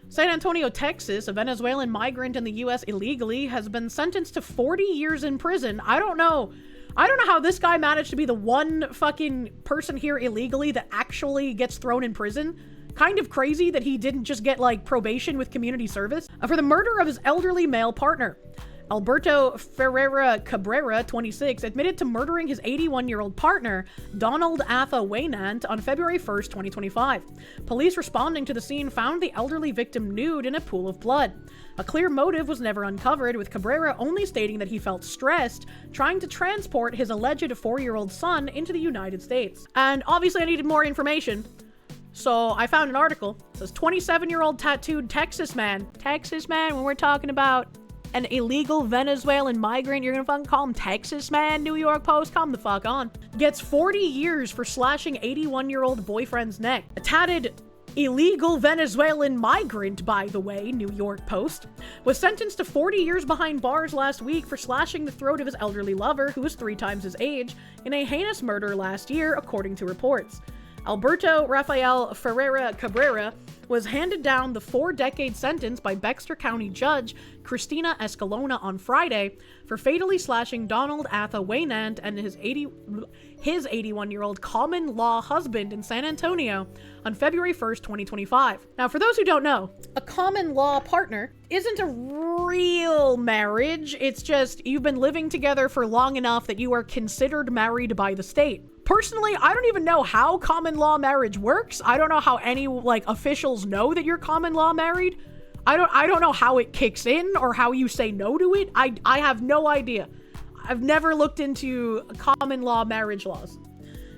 San Antonio, Texas, a Venezuelan migrant in the U.S. illegally has been sentenced to 40 years in prison. I don't know how this guy managed to be the one fucking person here illegally that actually gets thrown in prison. Kind of crazy that he didn't just get, like, probation with community service for the murder of his elderly male partner. Alberto Ferreira Cabrera, 26, admitted to murdering his 81-year-old partner, Donald Atha Waynant, on February 1st, 2025. Police responding to the scene found the elderly victim nude in a pool of blood. A clear motive was never uncovered, with Cabrera only stating that he felt stressed trying to transport his alleged 4-year-old son into the United States. And obviously I needed more information, so I found an article. It says 27-year-old tattooed Texas man, when we're talking about an illegal Venezuelan migrant, you're gonna fucking call him Texas man, New York Post? Come the fuck on. Gets 40 years for slashing 81-year-old boyfriend's neck. A tatted illegal Venezuelan migrant, by the way, New York Post, was sentenced to 40 years behind bars last week for slashing the throat of his elderly lover, who was 3 times his age, in a heinous murder last year, according to reports. Alberto Rafael Ferreira Cabrera was handed down the 4-decade sentence by Bexar County Judge Cristina Escalona on Friday for fatally slashing Donald Atha Waynant and his 81-year-old common-law husband in San Antonio on February 1st, 2025. Now, for those who don't know, a common-law partner isn't a real marriage. It's just you've been living together for long enough that you are considered married by the state. Personally, I don't even know how common law marriage works. I don't know how any, like, officials know that you're common law married. I don't know how it kicks in or how you say no to it. I have no idea. I've never looked into common law marriage laws.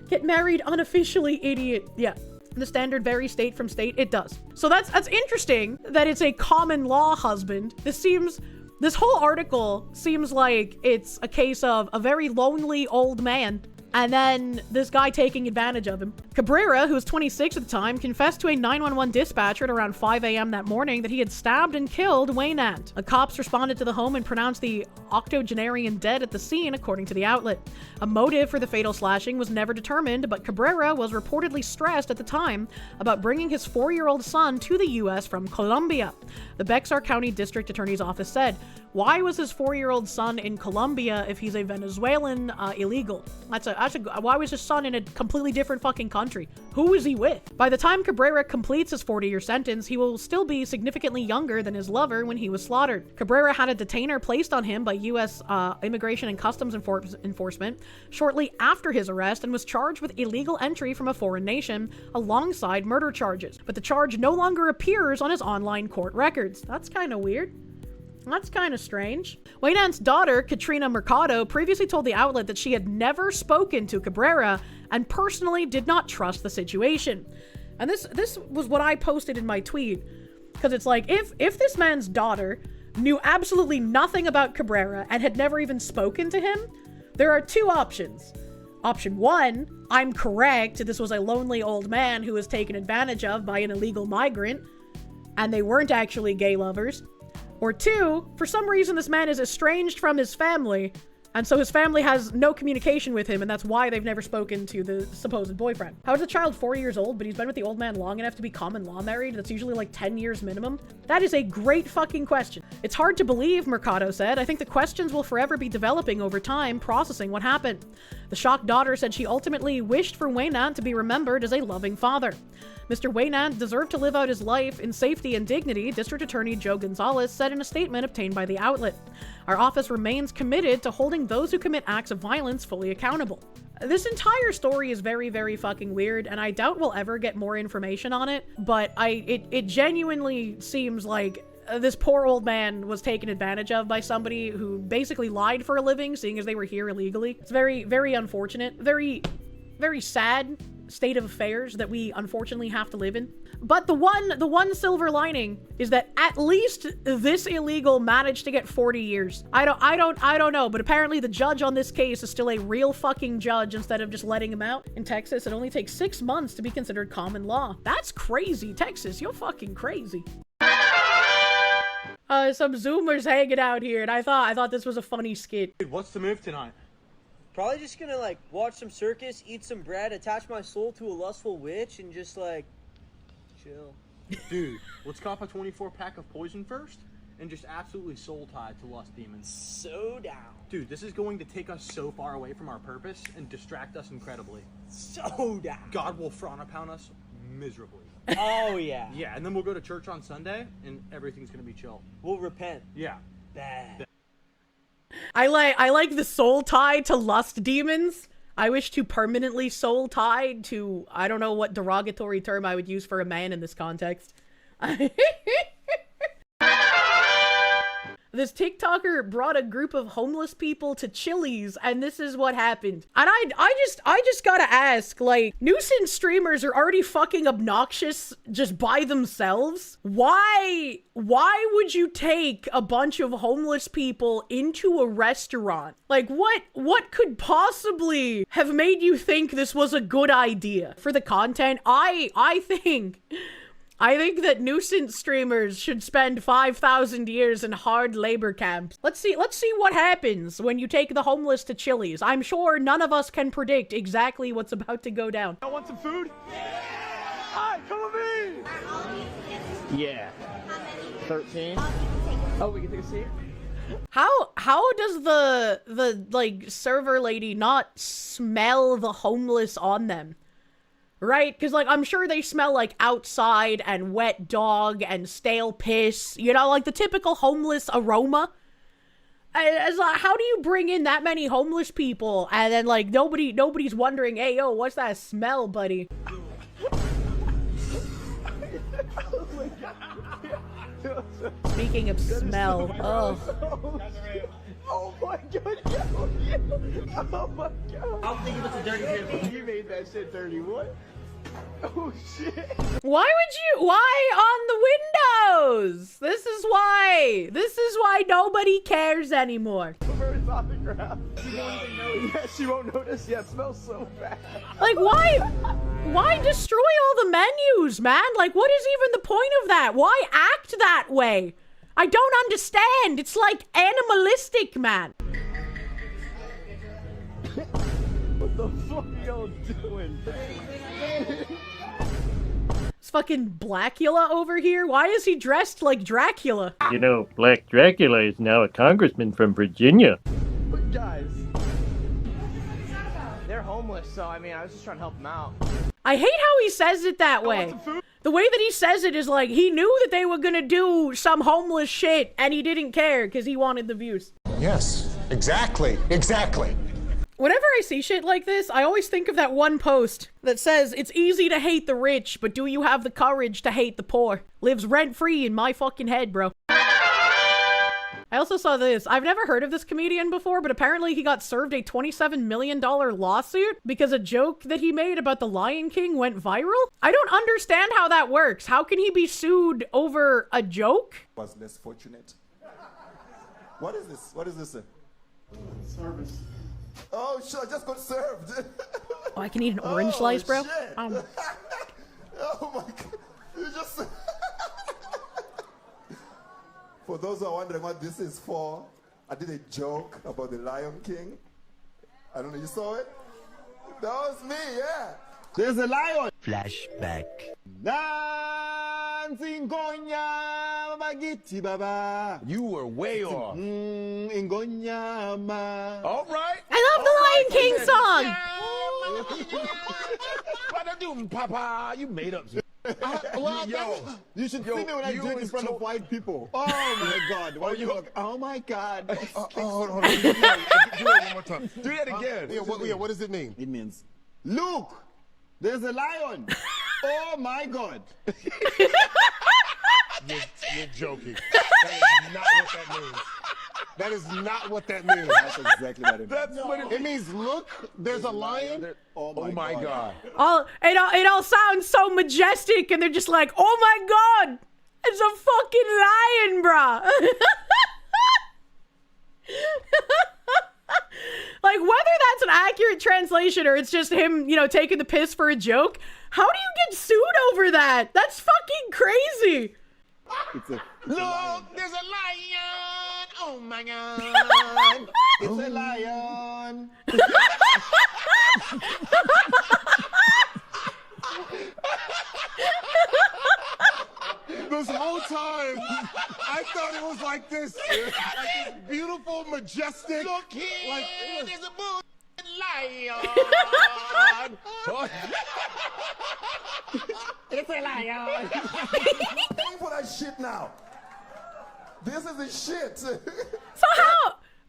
Get married unofficially, idiot. Yeah. The standard varies state from state. It does. So that's interesting that it's a common law husband. This whole article seems like it's a case of a very lonely old man and then this guy taking advantage of him. Cabrera, who was 26 at the time, confessed to a 911 dispatcher at around 5 a.m. that morning that he had stabbed and killed Waynant. The cops responded to the home and pronounced the octogenarian dead at the scene, according to the outlet. A motive for the fatal slashing was never determined, but Cabrera was reportedly stressed at the time about bringing his 4-year-old son to the U.S. from Colombia. The Bexar County District Attorney's Office said, why was his 4-year-old son in Colombia if he's a Venezuelan illegal? Why was his son in a completely different fucking country? Who is he with? By the time Cabrera completes his 40-year sentence, he will still be significantly younger than his lover when he was slaughtered. Cabrera had a detainer placed on him by U.S. Immigration and Customs Enforcement shortly after his arrest and was charged with illegal entry from a foreign nation alongside murder charges. But the charge no longer appears on his online court records. That's kind of weird. That's kind of strange. Waynant's daughter, Katrina Mercado, previously told the outlet that she had never spoken to Cabrera and personally did not trust the situation. And this was what I posted in my tweet. Because it's like, if this man's daughter knew absolutely nothing about Cabrera and had never even spoken to him, there are two options. Option one, I'm correct. This was a lonely old man who was taken advantage of by an illegal migrant, and they weren't actually gay lovers. Or two, for some reason this man is estranged from his family, and so his family has no communication with him, and that's why they've never spoken to the supposed boyfriend. How is the child 4 years old, but he's been with the old man long enough to be common law married? That's usually like 10 years minimum. That is a great fucking question. It's hard to believe, Mercado said. I think the questions will forever be developing over time, processing what happened. The shocked daughter said she ultimately wished for Waynant to be remembered as a loving father. Mr. Waynant deserved to live out his life in safety and dignity, District Attorney Joe Gonzalez said in a statement obtained by the outlet. Our office remains committed to holding those who commit acts of violence fully accountable. This entire story is very, very fucking weird, and I doubt we'll ever get more information on it, but it genuinely seems like this poor old man was taken advantage of by somebody who basically lied for a living, seeing as they were here illegally. It's very, very unfortunate. Very, very sad state of affairs that we unfortunately have to live in. But the one silver lining is that at least this illegal managed to get 40 years. I don't know, but apparently the judge on this case is still a real fucking judge instead of just letting him out. In Texas, it only takes 6 months to be considered common law. That's crazy, Texas. You're fucking crazy. Some Zoomers hanging out here, and I thought this was a funny skit. Dude, what's the move tonight? Probably just gonna, like, watch some circus, eat some bread, attach my soul to a lustful witch, and just, like, chill. Dude, let's cop a 24-pack of poison first, and just absolutely soul-tie to lust demons. So down. Dude, this is going to take us so far away from our purpose and distract us incredibly. So down. God will frown upon us miserably. Oh, yeah. Yeah, and then we'll go to church on Sunday, and everything's gonna be chill. We'll repent. Yeah. Bad. I like the soul tied to lust demons. I wish to permanently soul tied to, I don't know what derogatory term I would use for a man in this context. This TikToker brought a group of homeless people to Chili's, and this is what happened. And I just gotta ask, like, nuisance streamers are already fucking obnoxious just by themselves. Why would you take a bunch of homeless people into a restaurant? Like, what could possibly have made you think this was a good idea? For the content, I think that nuisance streamers should spend 5,000 years in hard labor camps. Let's see what happens when you take the homeless to Chili's. I'm sure none of us can predict exactly what's about to go down. I want some food? Yeah! Hi, come with me! Yeah. 13. Oh, we can take a seat? How does the like server lady not smell the homeless on them? Right? Because, like, I'm sure they smell like outside and wet dog and stale piss, you know, like the typical homeless aroma. It's like, how do you bring in that many homeless people and then, like, nobody's wondering, hey, yo, what's that smell, buddy? Speaking of smell, oh. Oh my god, yo. Oh my god. I'm thinking it's a dirty vehicle. You made that shit dirty, what? Oh shit. Why on the windows? This is why nobody cares anymore. Birds on the ground. She won't even notice. Yeah, she won't notice. Yeah, it smells so bad. Like, why destroy all the menus, man? Like, what is even the point of that? Why act that way? I don't understand. It's like animalistic, man. What the fuck y'all doing? It's fucking Blackula over here. Why is he dressed like Dracula? You know, Black Dracula is now a congressman from Virginia. But guys, they're homeless, so I mean, I was just trying to help them out. I hate how he says it that way. The way that he says it is like he knew that they were gonna do some homeless shit and he didn't care because he wanted the views. Yes, exactly. Whenever I see shit like this, I always think of that one post that says, it's easy to hate the rich, but do you have the courage to hate the poor? Lives rent-free in my fucking head, bro. I also saw this. I've never heard of this comedian before, but apparently he got served a $27 million lawsuit because a joke that he made about the Lion King went viral. I don't understand how that works. How can he be sued over a joke? Was less fortunate. What is this? What is this? Service. Oh shit, I just got served. Oh, I can eat an orange slice, bro? Oh my god. You just... For those who are wondering what this is for, I did a joke about the Lion King. I don't know, you saw it? That was me, yeah. There's a lion. Flashback. Dancing Gonya Bagiti Baba. You were way off. Ingonyama. All right. I love the Lion King song. Papa, you made up. Yo, you should see me when I do it in front of white people. Oh my god. Why you look? Oh my god. Hold on. Do it one more time. Do that again. Yeah, what does it mean? It means, look, there's a lion. Oh my god. You're joking. That is not what that means. That's exactly what it means. That's what it means. Look, there's a lion. Oh my god. It all sounds so majestic, and they're just like, oh my god, it's a fucking lion, bruh. Like, whether that's an accurate translation or it's just him, you know, taking the piss for a joke, how do you get sued over that? That's fucking crazy. Look, there's a lion. Oh my god. It's a lion. This whole time, I thought it was like this beautiful, majestic. Look here, there's a bull lion. It's a lion. Paying for that shit now. This is the shit. So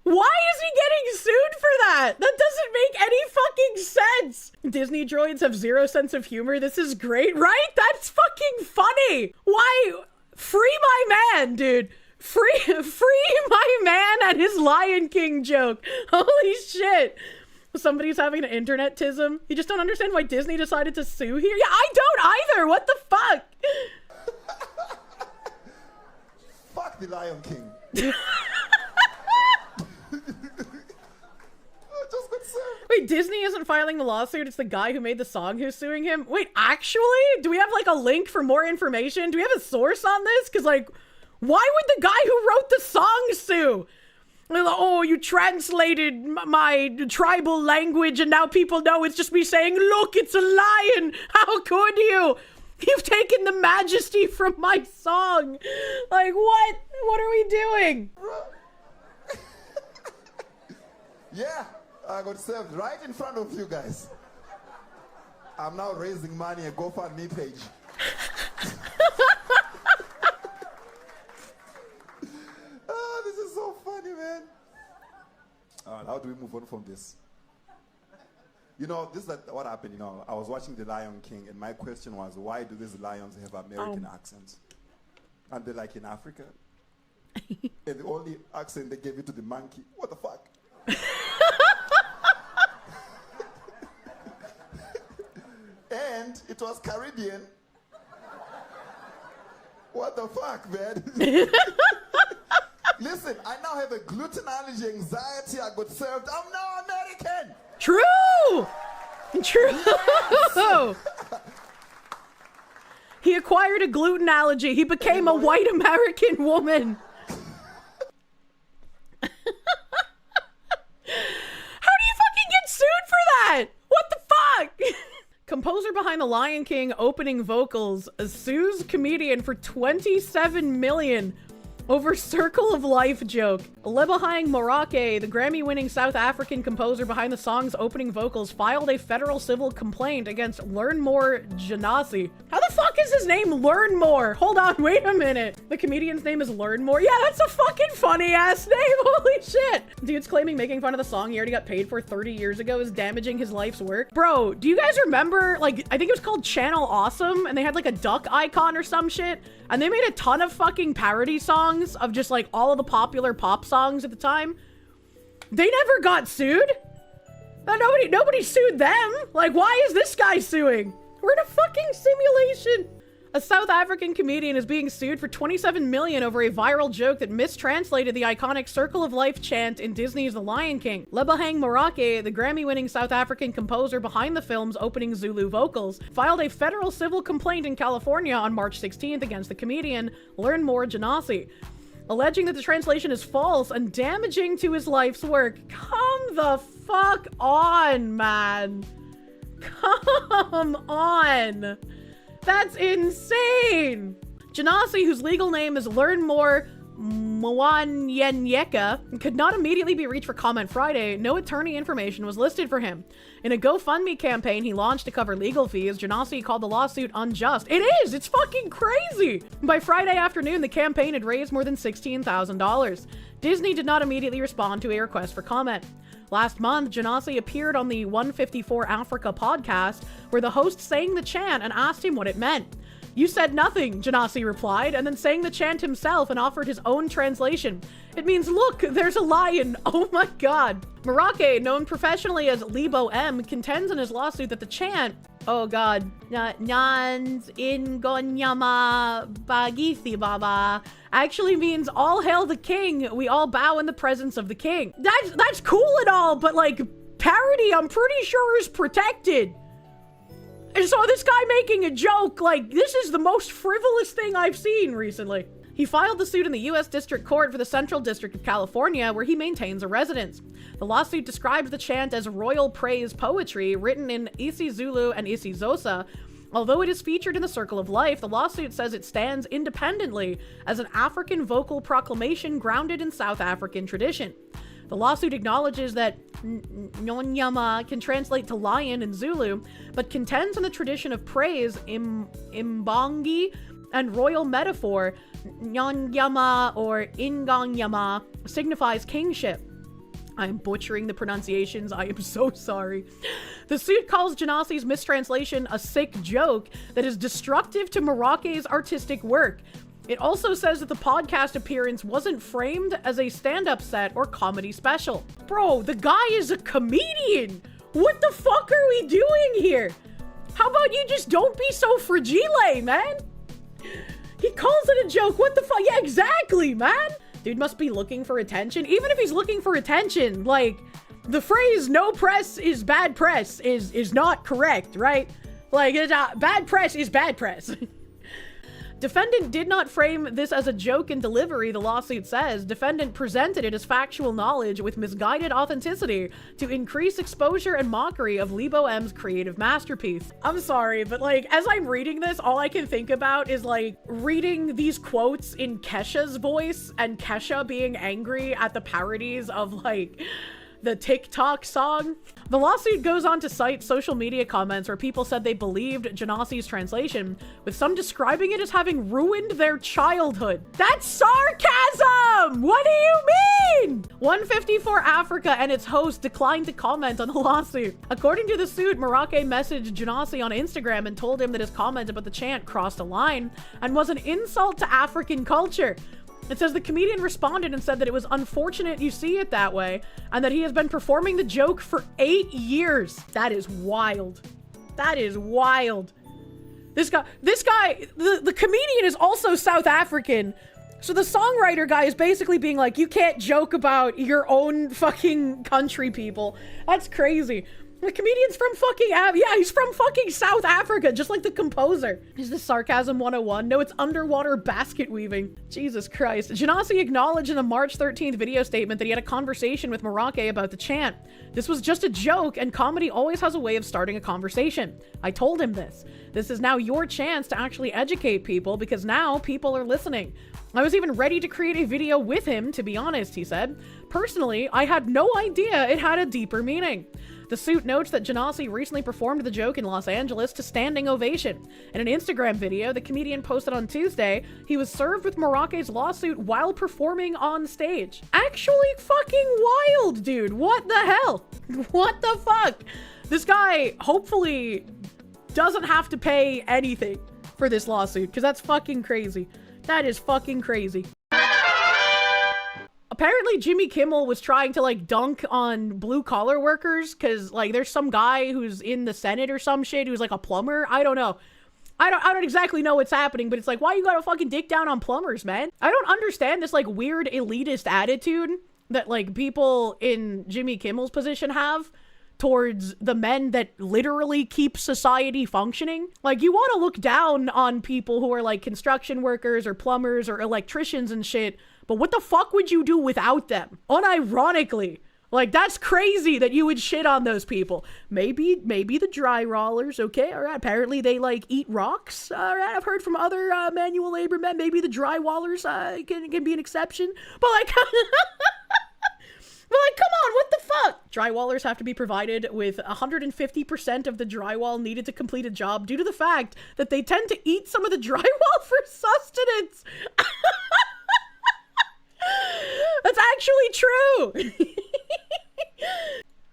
why is he getting sued for that? That doesn't make any fucking sense. Disney droids have zero sense of humor. This is great, right? That's fucking funny. Why? Free my man, dude. Free my man and his Lion King joke. Holy shit. Somebody's having an internet-tism. You just don't understand why Disney decided to sue here? Yeah, I don't either. What the fuck? Fuck the Lion King. Wait, Disney isn't filing the lawsuit. It's the guy who made the song who's suing him. Wait, actually? Do we have like a link for more information? Do we have a source on this? Because like, why would the guy who wrote the song sue? Oh, you translated my tribal language and now people know it's just me saying, look, it's a lion. How could you? You've taken the majesty from my song. Like, what? What are we doing? Yeah, I got served right in front of you guys. I'm now raising money, a GoFundMe page. Oh, this is so funny, man. All right, how do we move on from this? You know, this is what happened. You know, I was watching The Lion King, and my question was, why do these lions have American accents? And they're like in Africa. And the only accent they gave it to the monkey. What the fuck? And it was Caribbean. What the fuck, man? Listen, I now have a gluten allergy, anxiety. I got served. I'm now American. True. True. Yes. He acquired a gluten allergy. He became a white American woman. How do you fucking get sued for that? What the fuck? Composer behind The Lion King opening vocals sues comedian for $27 million over Circle of Life joke. Lebahang Morake, the Grammy-winning South African composer behind the song's opening vocals, filed a federal civil complaint against Learmore Jonasi. How the fuck is his name Learmore? Hold on, wait a minute. The comedian's name is Learmore? Yeah, that's a fucking funny-ass name, holy shit. Dude's claiming making fun of the song he already got paid for 30 years ago is damaging his life's work. Bro, do you guys remember, like, I think it was called Channel Awesome, and they had like a duck icon or some shit, and they made a ton of fucking parody songs of just like all of the popular pop songs at the time. They never got sued. Nobody sued them. Like, why is this guy suing? We're in a fucking simulation. A South African comedian is being sued for $27 million over a viral joke that mistranslated the iconic Circle of Life chant in Disney's The Lion King. Lebahang Morake, the Grammy-winning South African composer behind the film's opening Zulu vocals, filed a federal civil complaint in California on March 16th against the comedian Learmore Jonasi, alleging that the translation is false and damaging to his life's work. Come the fuck on, man. Come on. That's insane! Jonasi, whose legal name is Learmore Mwanyenyeka, could not immediately be reached for comment Friday. No attorney information was listed for him. In a GoFundMe campaign he launched to cover legal fees, Jonasi called the lawsuit unjust. It is! It's fucking crazy! By Friday afternoon, the campaign had raised more than $16,000. Disney did not immediately respond to a request for comment. Last month, Jonasi appeared on the 154 Africa podcast, where the host sang the chant and asked him what it meant. "You said nothing," Jonasi replied, and then sang the chant himself and offered his own translation. "It means, look, there's a lion." Oh my god. Morake, known professionally as Lebo M, contends in his lawsuit that the chant, oh god, Nyans Ingonyama Bagithi Baba, actually means all hail the king, we all bow in the presence of the king. That's cool and all, but like, parody I'm pretty sure is protected. And so this guy making a joke, like, this is the most frivolous thing I've seen recently. He filed the suit in the U.S. District Court for the Central District of California, where he maintains a residence. The lawsuit describes the chant as royal praise poetry written in isiZulu and isiXhosa. Although it is featured in the Circle of Life, the lawsuit says it stands independently as an African vocal proclamation grounded in South African tradition. The lawsuit acknowledges that Nyonyama can translate to lion in Zulu, but contends in the tradition of praise, Imbongi, and royal metaphor, Nyonyama or Ingonyama, signifies kingship. I am butchering the pronunciations. I am so sorry. The suit calls Jonasi's mistranslation a sick joke that is destructive to Morake's artistic work. It also says that the podcast appearance wasn't framed as a stand-up set or comedy special. Bro, the guy is a comedian! What the fuck are we doing here? How about you just don't be so fragile, man? He calls it a joke. What the fuck? Yeah, exactly, man. Dude must be looking for attention. Even if he's looking for attention, like, the phrase "no press is bad press" is not correct, right? Like, bad press is bad press. Defendant did not frame this as a joke in delivery, the lawsuit says. Defendant presented it as factual knowledge with misguided authenticity to increase exposure and mockery of Lebo M's creative masterpiece. I'm sorry, but like, as I'm reading this, all I can think about is like reading these quotes in Kesha's voice and Kesha being angry at the parodies of like the TikTok song. The lawsuit goes on to cite social media comments where people said they believed Jonasi's translation, with some describing it as having ruined their childhood. That's sarcasm! What do you mean? 154 Africa and its host declined to comment on the lawsuit. According to the suit, Merake messaged Jonasi on Instagram and told him that his comment about the chant crossed a line and was an insult to African culture. It says the comedian responded and said that it was unfortunate you see it that way, and that he has been performing the joke for 8 years. That is wild. That is wild. This guy, the comedian is also South African. So the songwriter guy is basically being like, you can't joke about your own fucking country, people. That's crazy. The comedian's from fucking, yeah, he's from fucking South Africa, just like the composer. Is this sarcasm 101? No, it's underwater basket weaving. Jesus Christ. Jonasi acknowledged in a March 13th video statement that he had a conversation with Merake about the chant. This was just a joke, and comedy always has a way of starting a conversation. I told him this. This is now your chance to actually educate people, because now people are listening. I was even ready to create a video with him, to be honest, he said. Personally, I had no idea it had a deeper meaning. The suit notes that Jonasi recently performed the joke in Los Angeles to standing ovation. In an Instagram video the comedian posted on Tuesday, he was served with Merake's lawsuit while performing on stage. Actually fucking wild, dude. What the hell? What the fuck? This guy hopefully doesn't have to pay anything for this lawsuit, because that's fucking crazy. That is fucking crazy. Apparently Jimmy Kimmel was trying to like dunk on blue collar workers, because like there's some guy who's in the Senate or some shit who's like a plumber. I don't know. I don't exactly know what's happening, but it's like, why you gotta fucking dick down on plumbers, man? I don't understand this like weird elitist attitude that like people in Jimmy Kimmel's position have towards the men that literally keep society functioning. Like, you want to look down on people who are like construction workers or plumbers or electricians and shit, but what the fuck would you do without them? Unironically. Like, that's crazy that you would shit on those people. Maybe the dry rollers, okay, all right. Apparently they like eat rocks, all right. I've heard from other manual labor men, maybe the drywallers can be an exception, but like, but like, come on, what the fuck? Drywallers have to be provided with 150% of the drywall needed to complete a job due to the fact that they tend to eat some of the drywall for sustenance. That's actually true.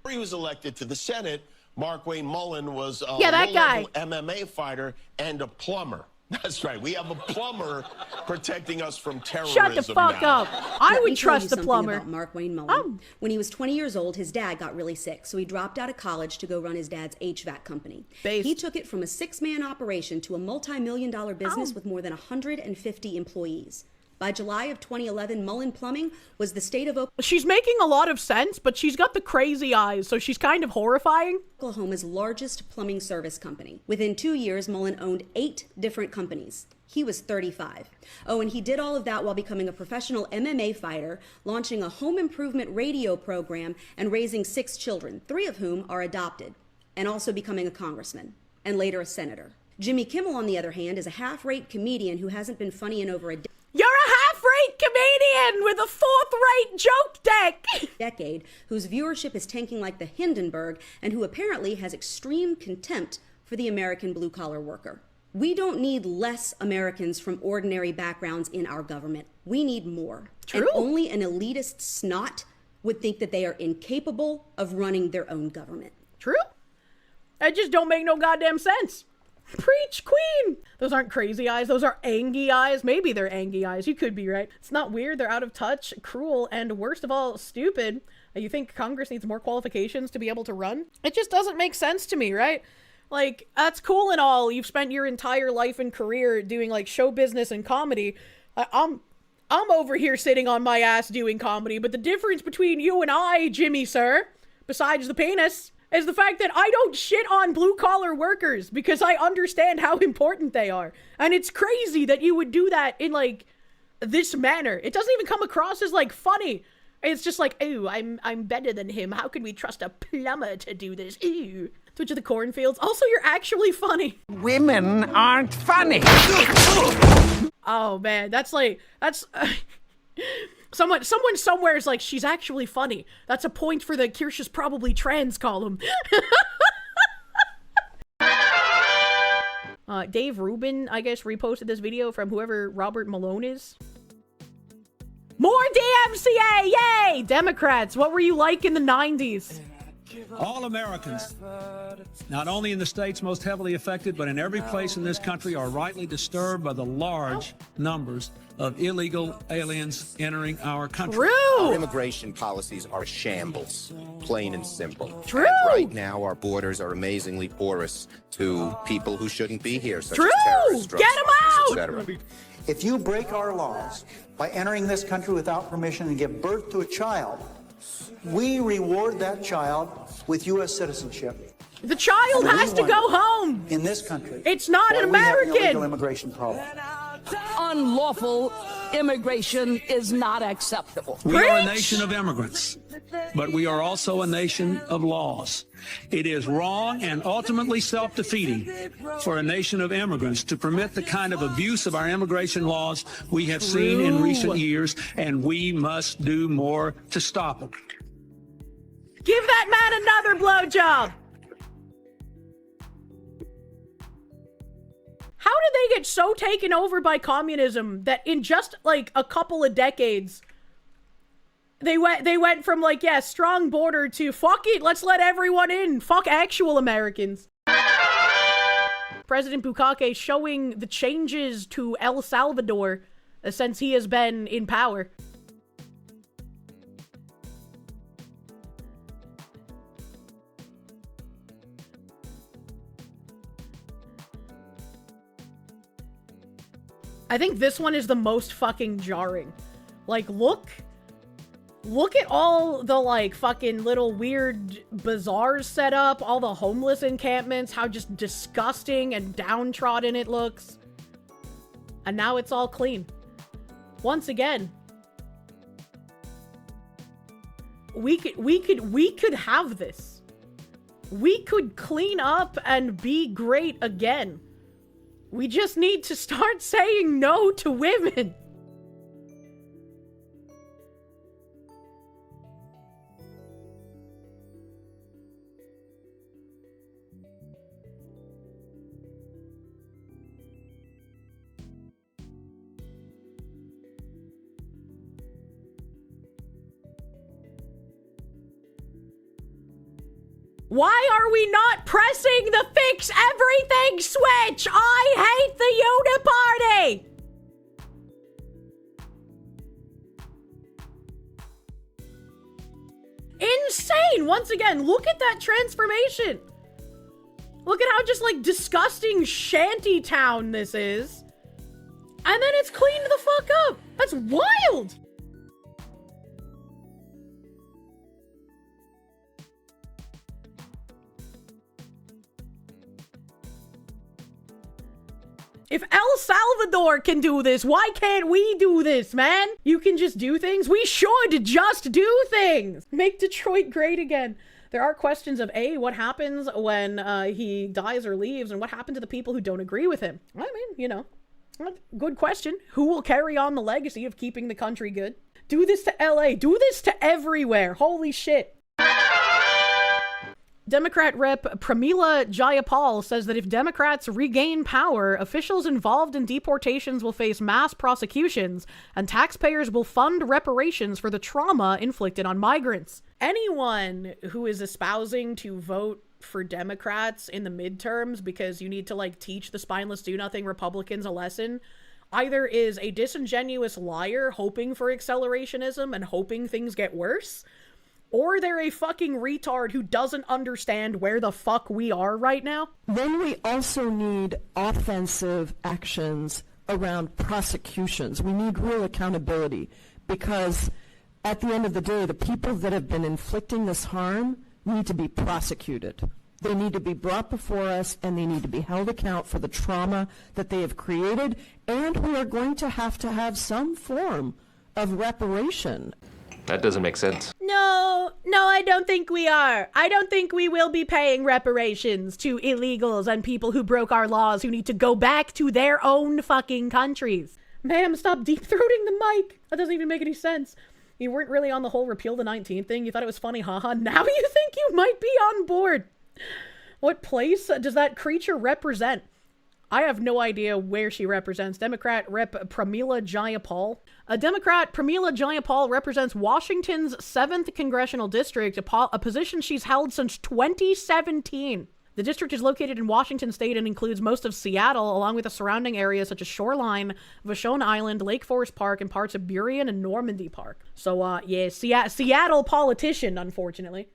He was elected to the Senate. Mark Wayne Mullen was a that guy. MMA fighter and a plumber. That's right. We have a plumber protecting us from terrorism. Shut the fuck up. I would trust the plumber. About Mark Wayne Mullen. When he was 20 years old, his dad got really sick, so he dropped out of college to go run his dad's HVAC company. He took it from a 6-man operation to a multi-million-dollar business with more than 150 employees. By July of 2011, Mullen Plumbing was the state of Oklahoma. She's making a lot of sense, but she's got the crazy eyes, so she's kind of horrifying. Oklahoma's largest plumbing service company. Within 2 years, Mullen owned 8 different companies. He was 35. Oh, and he did all of that while becoming a professional MMA fighter, launching a home improvement radio program, and raising 6 children, 3 of whom are adopted, and also becoming a congressman, and later a senator. Jimmy Kimmel, on the other hand, is a half-rate comedian who hasn't been funny in over a decade. You're a half-rate comedian with a 4th-rate joke deck! Decade, whose viewership is tanking like the Hindenburg, and who apparently has extreme contempt for the American blue-collar worker. We don't need less Americans from ordinary backgrounds in our government. We need more. True. And only an elitist snot would think that they are incapable of running their own government. True. That just don't make no goddamn sense. Preach, queen! Those aren't crazy eyes. Those are angy eyes. Maybe they're angy eyes. You could be right. It's not weird. They're out of touch, cruel, and worst of all, stupid. You think Congress needs more qualifications to be able to run? It just doesn't make sense to me, right? Like, that's cool and all. You've spent your entire life and career doing, like, show business and comedy. I'm over here sitting on my ass doing comedy, but the difference between you and I, Jimmy, sir, besides the penis, is the fact that I don't shit on blue-collar workers because I understand how important they are. And it's crazy that you would do that in, like, this manner. It doesn't even come across as, like, funny. It's just like, ooh, I'm better than him. How can we trust a plumber to do this? Ooh. Twitch of the cornfields. Also, you're actually funny. Women aren't funny. Oh, man. That's like, that's... Someone somewhere is like, she's actually funny. That's a point for the Kirsche's probably trans column. Dave Rubin, I guess, reposted this video from whoever Robert Malone is. More DMCA! Yay! Democrats, what were you like in the 90s? All Americans, not only in the states most heavily affected, but in every place in this country, are rightly disturbed by the large numbers of illegal aliens entering our country. Our immigration policies are shambles, plain and simple. True. And right now, our borders are amazingly porous to people who shouldn't be here, such as terrorists, drug Get 'em out! etc. If you break our laws by entering this country without permission and give birth to a child, we reward that child with U.S. citizenship. The child has to go home. In this country. It's not an We have an American. illegal immigration problem. Unlawful immigration is not acceptable. We are a nation of immigrants, but we are also a nation of laws. It is wrong and ultimately self-defeating for a nation of immigrants to permit the kind of abuse of our immigration laws we have seen in recent years, and we must do more to stop it. Give that man another blowjob. How did they get so taken over by communism that in just like a couple of decades, they went from like, yeah, strong border to fuck it, let's let everyone in. Fuck actual Americans. President Bukele showing the changes to El Salvador since he has been in power. I think this one is the most fucking jarring. Like, look at all the, like, fucking little weird bazaars set up, all the homeless encampments, how just disgusting and downtrodden it looks. And now it's all clean. Once again, we could have this. We could clean up and be great again. We just need to start saying no to women. Why are we not pressing the fix everything switch? I hate the Uniparty! Insane! Once again, look at that transformation. Look at how just like disgusting shanty town this is. And then it's cleaned the fuck up. That's wild! If El Salvador can do this, why can't we do this, man? You can just do things? We should just do things! Make Detroit great again. There are questions of A, what happens when he dies or leaves, and what happened to the people who don't agree with him? I mean, you know, good question. Who will carry on the legacy of keeping the country good? Do this to LA. Do this to everywhere. Holy shit. Democrat Rep. Pramila Jayapal says that if Democrats regain power, officials involved in deportations will face mass prosecutions, and taxpayers will fund reparations for the trauma inflicted on migrants. Anyone who is espousing to vote for Democrats in the midterms because you need to, like, teach the spineless do-nothing Republicans a lesson either is a disingenuous liar hoping for accelerationism and hoping things get worse, or they're a fucking retard who doesn't understand where the fuck we are right now. Then we also need offensive actions around prosecutions. We need real accountability, because at the end of the day, the people that have been inflicting this harm need to be prosecuted. They need to be brought before us, and they need to be held account for the trauma that they have created, and we are going to have some form of reparation. That doesn't make sense. No, I don't think we are. I don't think we will be paying reparations to illegals and people who broke our laws who need to go back to their own fucking countries. Ma'am, stop deep-throating the mic. That doesn't even make any sense. You weren't really on the whole repeal the 19th thing. You thought it was funny, haha. Now you think you might be on board. What place does that creature represent? I have no idea where she represents. Democrat Rep. Pramila Jayapal. A Democrat, Pramila Jayapal, represents Washington's 7th Congressional District, a position she's held since 2017. The district is located in Washington state and includes most of Seattle, along with the surrounding areas such as Shoreline, Vashon Island, Lake Forest Park, and parts of Burien and Normandy Park. So, yeah, Seattle politician, unfortunately.